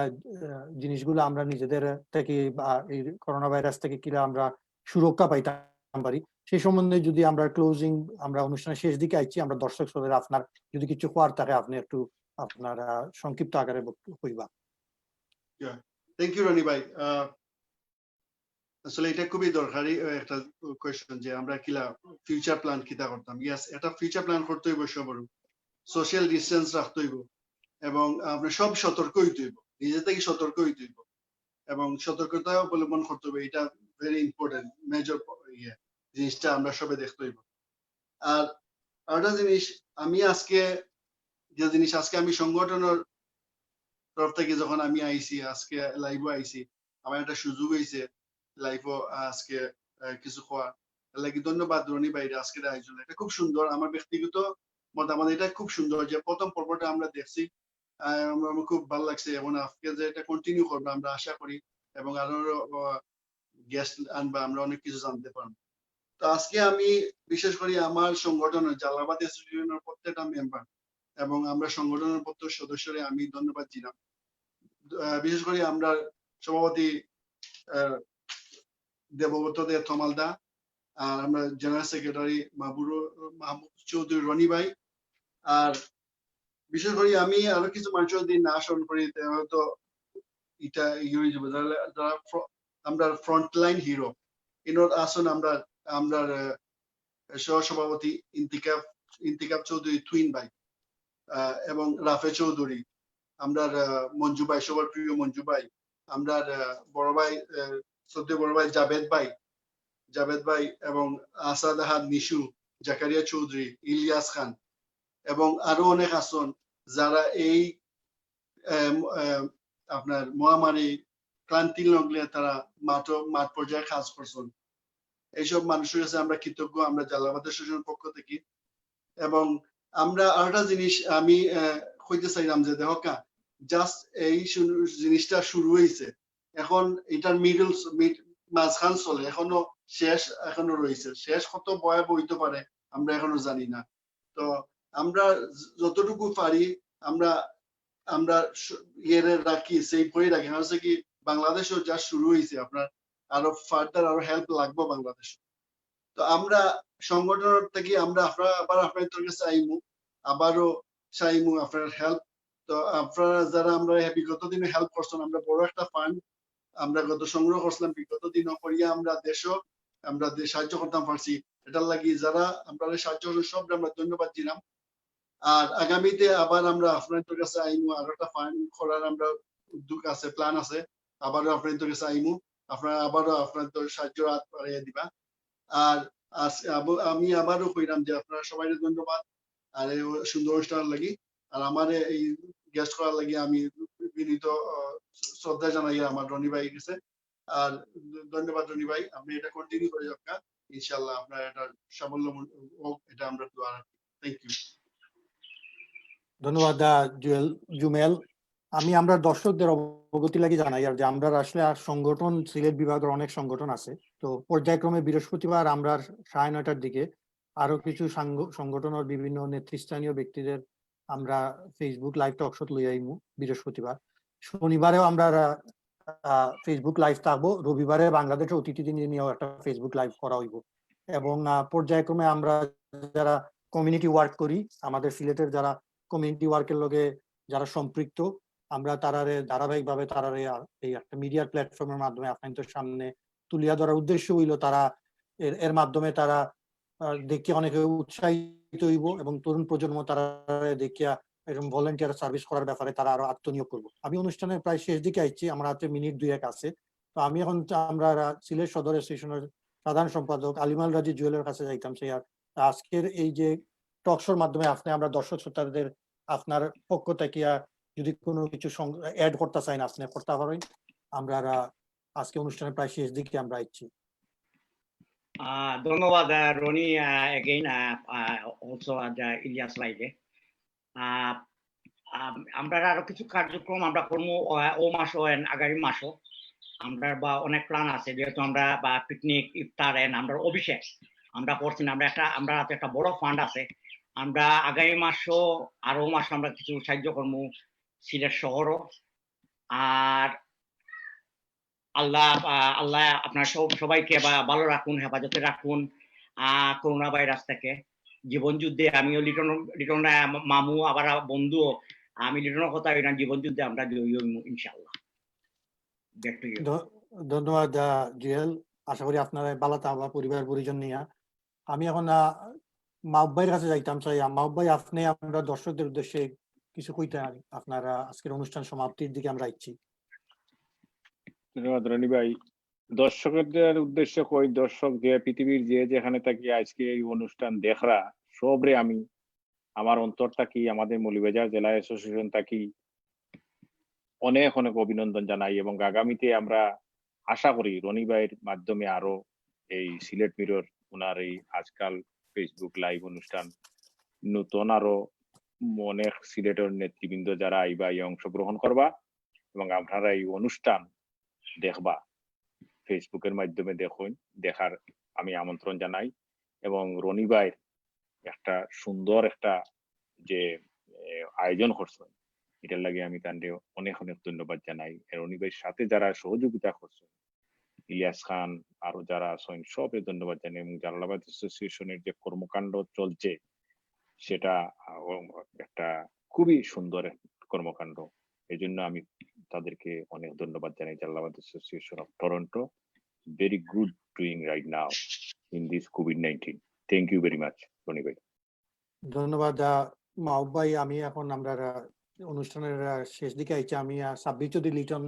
জিনিসগুলো আমরা নিজেদের থেকে বা এই করোনা ভাইরাস থেকে কিরা আমরা সুরক্ষা পাইতাম পারি, সেই সম্বন্ধে যদি আমরা আমরা অনুষ্ঠানের শেষ দিকে আইছি, আমরা দর্শক শ্রোতাদের আপনার যদি কিছু কোয়ার থাকে আপনি একটু আপনার সংক্ষিপ্ত আকারে কইবা। থ্যাংক ইউ রনি ভাই। আসলে এটা খুবই দরকারি একটা কোয়েশ্চন যে আমরা কিলা ফিউচার প্ল্যান কিতা করতাম। ইয়াস, এটা ফিউচার প্ল্যান করতে হইব, সবার সোশ্যাল ডিস্টেন্স রাখতে হইব এবং আমরা সব সতর্ক হইতে হইব, নিজে থেকে সতর্ক হইতে হইব এবং সতর্কতা অবলম্বন করতে হবে। এটা ভেরি ইম্পর্টেন্ট মেজর জিনিসটা আমরা সবাই দেখতে হইব। আর আরেকটা জিনিস, আজকে আমি সংগঠনের তরফ থেকে যখন আমি আইছি, আজকে লাইভও আইছি, আমার একটা সুযোগ হয়েছে লাইভও আজকে কিছু খোয়া লাগি। ধন্যবাদ রনি ভাই, আজকের আয়োজন এটা খুব সুন্দর। আমার ব্যক্তিগত মতামত এটা খুব সুন্দর যে প্রথম পর্বটা আমরা দেখছি, আমার খুব ভালো লাগছে এবং আজকে যে এটা কন্টিনিউ করবো আমরা আশা করি, এবং আরো গেস্ট আনবা, আমরা অনেক কিছু জানতে পারবো। তো আজকে আমি বিশেষ করে আমার সংগঠনের জালালাবাদ অ্যাসোসিয়েশনের প্রত্যেকটা মেম্বার এবং আমরা সংগঠনের প্রত্যেক সদস্যরে আমি ধন্যবাদ দিলাম। বিশেষ করে আমরা সভাপতি দেবব্রত দে থমালদা, আর আমরা জেনারেল সেক্রেটারি মাহমুদ চৌধুরী রনি ভাই, আর বিশেষ করে আমি আরো কিছু মানুষের দিন না স্মরণ করি হয়তো এটা যারা আমরা ফ্রন্টলাইন হিরো ইনোর আসুন। আমরা সহসভাপতি ইন্তিকাব চৌধুরী টুইন ভাই এবং রাফে চৌধুরী, আমরা মঞ্জু ভাই, সবার প্রিয় মঞ্জু ভাই, আমরা বড় ভাই শ্রদ্ধেয় বড় ভাই জাভেদ ভাই এবং আসাদ আহাদ নিশু, জাকারিয়া চৌধুরী, ইলিয়াস খান, এবং আরো অনেক আছেন যারা এই আপনার মহামারী ক্লান্তি লগলে তারা মাঠ পর্যায়ে কাজ করছেন। এইসব মানুষের কাছে আমরা কৃতজ্ঞ, আমরা জালালাবাদ অ্যাসোসিয়েশনের পক্ষ থেকে। এবং আমরা আরেকটা জিনিস আমি কইতে চাইলাম যে দেখো জাস্ট এই জিনিসটা শুরু হয়েছে, এখন এটার মাঝখান চলে, এখনো শেষ এখনো রয়েছে, শেষ কত ভয়াবহ হইতে পারে আমরা এখনো জানি না। তো আমরা যতটুকু পারি আমরা আমরা ইয়ে রাখি, সেভ করে রাখি। হচ্ছে কি বাংলাদেশও যা শুরু হয়েছে, আপনার আরো ফার্দার আরো হেল্প লাগবে বাংলাদেশ। তো আমরা সংগঠনের থেকে আমরা আবার আপনাদের কাছে আইমু, আবারও চাইমু আপনার হেল্প। তো আপনারা যারা আমরা বিগত দিনে হেল্প করছেন, আমরা বড় একটা ফান্ড আমরা গত সংগ্রহ করছিলাম, বিগত দিনও করিয়া আমরা দেশও আমরা সাহায্য করতাম পারছি। এটার লাগি যারা আমরা সাহায্য করছেন সব আমরা ধন্যবাদ দিলাম। আর আগামীতে আবার আমরা আপনাদের কাছে আইমু, আর একটা ফান্ড করার আমরা উদ্যোগ আছে, প্ল্যান আছে। আবারও আপনাদের কাছে আইমু, আপনারা আবারও আপনাদের সাহায্য হাত বাড়িয়ে দিবা। আর আমি আবারও কইলাম যে আপনারা সবাই ধন্যবাদ আর এই সুন্দর অনুষ্ঠান লাগি, আর আমার এই গেস্ট করার লাগি আমি বিনীত শ্রদ্ধা জানাই আমার রনি ভাই গেছে। আর ধন্যবাদ রনি ভাই, আপনি এটা কন্টিনিউ করে যাবেন, ইনশাআল্লাহ আপনার এটা সাফল্য হোক, এটা আমরা দোয়া রাখি। Thank you. ধন্যবাদ জুমেল। আমরা দর্শকদের অবগতি লাগি জানাই আর যে আমরা আসলে সংগঠন সিলেট বিভাগের অনেক সংগঠন আছে। তো পর্যায়ক্রমে বৃহস্পতিবার আমরা 9:30টার দিকে আরো কিছু সংগঠনের বিভিন্ন নেতৃস্থানীয় ব্যক্তিদের আমরা ফেসবুক লাইভ টক শো লই আইমু বৃহস্পতিবার। শনিবারেও আমরা ফেসবুক লাইভ থাকবো, রবিবারে বাংলাদেশের অতিথিদের নিয়েও একটা ফেসবুক লাইভ করা হইব। এবং পর্যায়ক্রমে আমরা যারা কমিউনিটি ওয়ার্ক করি, আমাদের সিলেটের যারা কমিউনিটি ওয়ার্কের লগে যারা সম্পৃক্ত, আমরা তারারে ধারাবাহিকভাবে তারারে এই একটা মিডিয়ার প্ল্যাটফর্মের মাধ্যমে আপনাদের সামনে তুলিয়া ধরার উদ্দেশ্য হইল তারা এর মাধ্যমে তারা দেখে অনেকে উৎসাহিত হইব এবং তরুণ প্রজন্ম তারা দেখিয়া এরকম ভলেন্টিয়ার সার্ভিস করার ব্যাপারে তারা আরো আত্মনিয়োগ করবো। আমি অনুষ্ঠানের প্রায় শেষ দিকে আইছি, আমার হাতে মিনিট 2-1 আছে। তো আমি এখন আমরা সিলেট সদর অ্যাসোসিয়েশনের সাধারণ সম্পাদক আলিমাল রাজি জুয়েলের কাছে যাইতাম। সেই আজকের এই যে টক শোর মাধ্যমে আমরা দর্শক শ্রোতাদের আপনার পক্ষ থেকে যদি কোনো কিছু অ্যাড করতে চাই না, আপনি করতে পারেন। আমরা আজকে অনুষ্ঠানের প্রায় শেষ দিকে আমরা আইছি। ধন্যবাদ রনি, again also ইলিয়াস ভাইকে। আমরা আরো কিছু কার্যক্রম আমরা করবো ও মাসও আগামী মাসও আমরা বা অনেক প্ল্যান আছে, যেহেতু আমরা বা পিকনিক ইফতার আমরা অভিষেক আমরা করছি না, আমরা একটা বড় ফান্ড আছে। আমরা আগামী মাসও আরো মাস আমরা কিছু সাহায্য করবো সিলেট শহরও। আর আল্লাহ আপনার সবাইকে ভালো রাখুন, হেফাজতে রাখুন করোনা ভাইরাস থেকে। জীবন যুদ্ধে আমিও লিটন মামু আবার বন্ধুও, আমি লিটনের কথা জীবন যুদ্ধে আমরা ইনশাআল্লাহ। ধন্যবাদ জুয়েল, আশা করি আপনারা ভালো থাকবা পরিবার পরিজন নিয়ে। আমি এখন মাহবুব ভাইয়ের কাছে যাইতাম চাই। মাহবুব ভাই, আপনি আমরা দর্শকদের উদ্দেশ্যে কিছু কইতে আপনারা আজকের অনুষ্ঠান সমাপ্তির দিকে আমরা আইছি। ধন্যবাদ রনি ভাই। দর্শকদের উদ্দেশ্যে কই, দর্শক যে পৃথিবীর যে যেখানে থাকি আজকে এই অনুষ্ঠান দেখরা সবরে আমি আমার অন্তর থাকি, আমাদের মৌলভীবাজার জেলা অ্যাসোসিয়েশন থাকি অনেক অনেক অভিনন্দন জানাই। এবং আগামীতে আমরা আশা করি রনি ভাইয়ের মাধ্যমে আরো এই সিলেট মিরর ওনার এই আজকাল ফেসবুক লাইভ অনুষ্ঠান নতুন আরো অনেক সিলেটের নেতৃবৃন্দ যারা আইবা এই অংশগ্রহণ করবা এবং আপনারা এই অনুষ্ঠান দেখবা, ফেসবুকের মাধ্যমে দেখার আমি আমন্ত্রণ জানাই। এবং রনি ভাইয়ের একটা সুন্দর একটা যে আয়োজন করছেন, এটার লাগে আমি তাদের অনেক অনেক ধন্যবাদ জানাই। রনি ভাইয়ের সাথে যারা সহযোগিতা করছেন, ইলিয়াস খান আরো যারা আছেন সবের ধন্যবাদ জানাই। এবং জালালাবাদ অ্যাসোসিয়েশনের যে কর্মকাণ্ড চলছে সেটা একটা খুবই সুন্দর কর্মকাণ্ড, এই জন্য আমি তাদেরকে অনেক ধন্যবাদ জানাই। Jalalabad association of Toronto very good doing right now in this COVID-19. Thank you very much, Roni ভাই। ধন্যবাদ মাহবুব ভাই। আমি এখন আমরা অনুষ্ঠানের শেষ দিকে আইছি। আমি সাব্বির চৌধুরী লিটন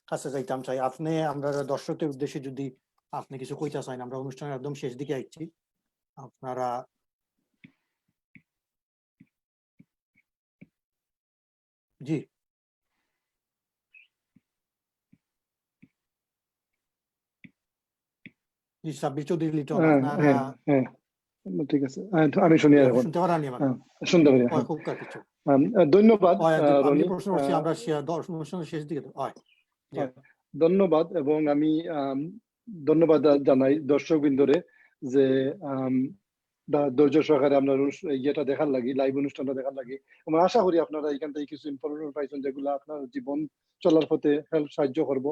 কাছে যাইতাম চাই। আপনি আমরা দর্শকদের উদ্দেশ্যে যদি আপনি কিছু কইতে চান, আমরা অনুষ্ঠানের একদম শেষ দিকে আইছি। আপনারা জি জি সাব্বির চৌধুরী লিটন হ্যাঁ আপনার হ্যাঁ হ্যাঁ ঠিক আছে আমি শুনি আপনি এখন শুনতে পারেন এবার শুনতে পারি হয় খুব কিছু ধন্যবাদ আমি রনি প্রশ্ন করছি আমরা অনুষ্ঠানের শেষ দিকে হয় জি ধন্যবাদ এবং আমি ধন্যবাদ জানাই দর্শকবৃন্দরে যে ধৈর্য সহকারে আপনার ইয়েটা দেখার লাগি লাইভ অনুষ্ঠানটা দেখার লাগি আমরা আশা করি আপনারা এখান থেকে কিছু ইনফরমেশন পাইছেন যেগুলো আপনার জীবন চলার পথে হেল্প সাহায্য করব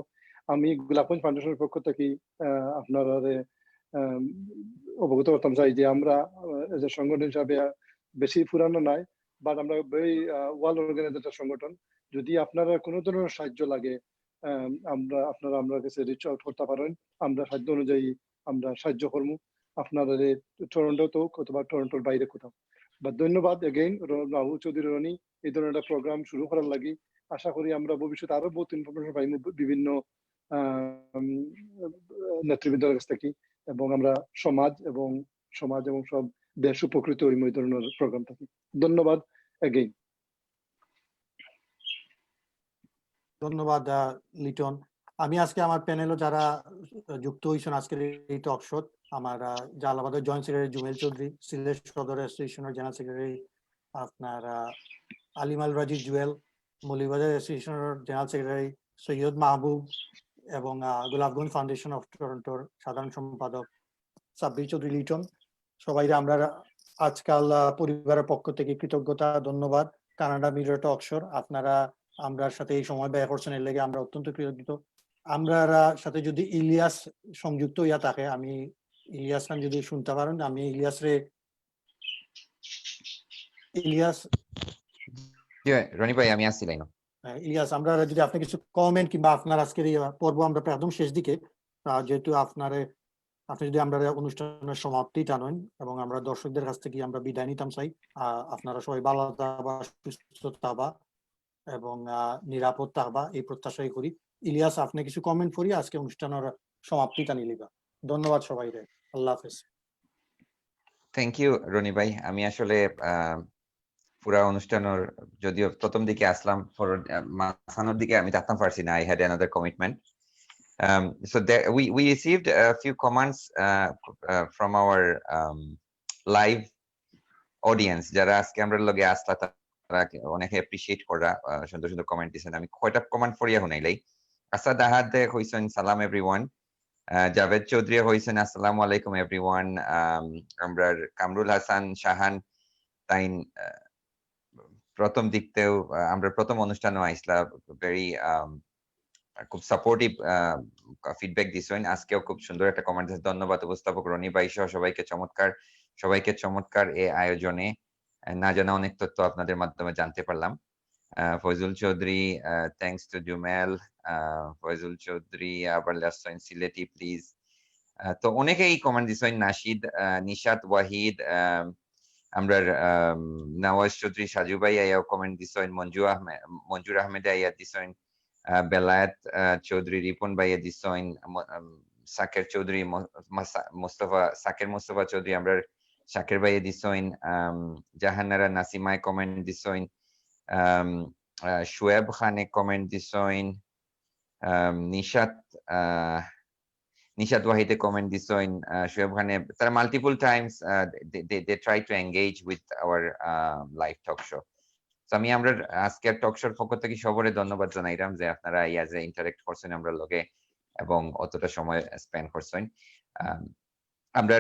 আমি গোলাপগঞ্জ ফাউন্ডেশনের পক্ষ থেকে আপনারা অবগত করতাম চাই যে আমরা যে সংগঠন হিসাবে বেশি পুরানো নাই বাট আমরা very ওয়ার্ল্ড অর্গানাইজেশন সংগঠন যদি আপনারা কোনো ধরনের সাহায্য লাগে আপনারা আমরা কাছে রিচ আউট করতে পারেন আমরা সাহায্য অনুযায়ী আমরা সাহায্য করবো আপনারা টরন্টোতে হোক অথবা টরন্টোর বাইরে কোথাও বা ধন্যবাদ এগেইন রাহুল চৌধুরী রনি এই ধরনের একটা প্রোগ্রাম শুরু করার লাগি আশা করি আমরা ভবিষ্যতে আরো বহুত ইনফরমেশন পাইব বিভিন্ন নেতৃবৃন্দের কাছ থেকে এবং আমরা সমাজ এবং সব দেশ উপকৃত হইম এই ধরনের প্রোগ্রাম থেকে ধন্যবাদ এগেইন ধন্যবাদ লিটন আমি আজকে আমার প্যানেলও যারা যুক্ত হয়েছেন আজকের এই টক শো আমার জালালাবাদের জয়েন্ট সেক্রেটারি জুমেল চৌধুরী সিলেট সদর অ্যাসোসিয়েশনের জেনারেল সেক্রেটারি আপনার আলিমাল রাজি জুয়েল মৌলিবাজার অ্যাসোসিয়েশনের জেনারেল সেক্রেটারি সৈয়দ মাহবুব এবং গোলাপগঞ্জ ফাউন্ডেশন অফ টরন্টোর সাধারণ সম্পাদক সাব্বির চৌধুরী লিটন সবাই আমরা আজকাল পরিবারের পক্ষ থেকে কৃতজ্ঞতা ধন্যবাদ কানাডা মিরর টক শোর আপনারা আমরার সাথে এই সময় ব্যয় করছেন এর লেগে আমরা অত্যন্ত কৃতজ্ঞ আমরা সাথে যদি ইলিয়াস সংযুক্ত হইয়া থাকে আমি ইলিয়াস খান যদি শুনতে পারেন আমি ইলিয়াস রনি ভাই আমি আসছি লাইন ইলিয়াস আমরা যদি আপনি কিছু কমেন্ট কিংবা আপনার আজকের এই পর্ব আমরা একদম শেষ দিকে যেহেতু আপনি যদি আমরা অনুষ্ঠানের সমাপ্তি টানেন এবং আমরা দর্শকদের কাছ থেকে আমরা বিদায় নিতাম চাই আপনারা সবাই ভালো থাকবা সুস্থ থাকবা এবং নিরাপদ থাকবা এই প্রত্যাশাই করি ইলিয়াস আপনি কিছু কমেন্ট করি আজকে অনুষ্ঠানের সমাপ্তি টানি লিবা ধন্যবাদ সবাই আল্লাহ হাফেজ থ্যাংক ইউ রনি ভাই আমি আসলে পুরা অনুষ্ঠানের যদিও প্রথম দিকে আসলাম মাঝখানের দিকে আমি থাকতাম পারছি না I had another commitment so we received a few comments from our live audience যারা আজকে আমরা লগে আসলা তারা অনেকে অ্যাপ্রিশিয়েট করা সুন্দর সুন্দর কমেন্ট দিয়েছেন আমি কয়টা কমেন্ট পড়িয়া শুনাইলাই আসাদ আহাদ হইছেন সালাম এভরিওয়ান জাভেদ চৌধুরী হইছেন আসসালামু আলাইকুম এভরিওয়ান আমরা কামরুল হাসান শাহান তাইন প্রথম দিকতেও আমরা প্রথম অনুষ্ঠানেও আইসলা ভেরি খুব সাপোর্টিভ ফিডব্যাক দিছেন আজকেও খুব সুন্দর একটা কমেন্ট আছে ধন্যবাদ উপস্থাপক রনি ভাই সহ সবাইকে চমৎকার এই আয়োজনে না জানা অনেক তথ্য আপনাদের মাধ্যমে জানতে পারলাম ফয়জুল চৌধুরী থ্যাঙ্কস টু জুমেল ফয়জুল চৌধুরী আবার লাসইন সিলেটি প্লিজ তো অনেকেই কমেন্ট দিছেন নাশিদ নিশাত ওয়াহিদ আমরা নওয়াজ চৌধুরী সাজু ভাই আইয়াও কমেন্ট দিছেন মঞ্জুর আহমেদ আইয়া দিছেন বেলায়েত চৌধুরী রিপন ভাইয়া দিছেন সাকের চৌধুরী মুস্তফা চৌধুরী আমরা শাকের ভাইয়া দিছেন জাহানারা নাসিমায় কমেন্ট দিছেন শুয়েব খানে কমেন্ট দিছেন নিশাত ওয়াহিদে কমেন্ট দিছেন শুয়েব খানে তারা multiple Times they try to engage with our live talk show so আমি আমরা আজকের টক শোর পক্ষ থেকে সবারে ধন্যবাদ জানাইলাম যে আপনারা ইয়াজে ইন্টারেক্ট করছেন আমরা লগে এবং অতটা সময় স্পেন্ড করছেন আমরা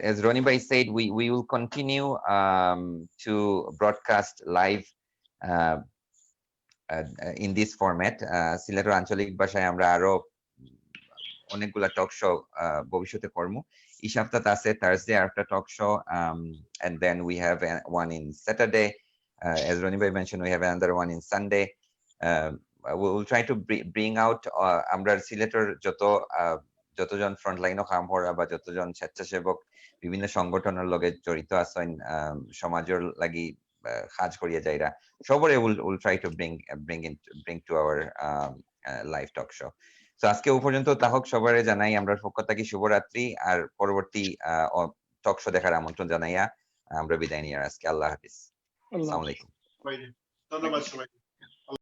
as Roni bhai said we will continue to broadcast live in this format সিলেটের আঞ্চলিক ভাষায় আমরা আরো অনেকগুলা টক শো ভবিষ্যতে করব এই সপ্তাহে আছে থার্সডে আরেকটা talk show and then we have one in Saturday as Roni bhai mentioned we have another one in Sunday we will try to bring out আমরা সিলেটের যতজন ফ্রন্টলাইনও কাম করা বা যতজন স্বেচ্ছাসেবক বিভিন্ন সংগঠনের লগে জড়িত আছেন সমাজের লাগি কাজ করিয়া যাইরা সবরে will try to bring to our live talk show so আজকে পর্যন্ত তাহক সবারে জানাই আমরা পক্ষ থেকে শুভরাত্রি আর পরবর্তী টক শো দেখার আমন্ত্রণ জানাইয়া আমরা বিদায় নিয়ে আজকে আল্লাহ হাফেজ আসসালামু আলাইকুম ধন্যবাদ সবাইকে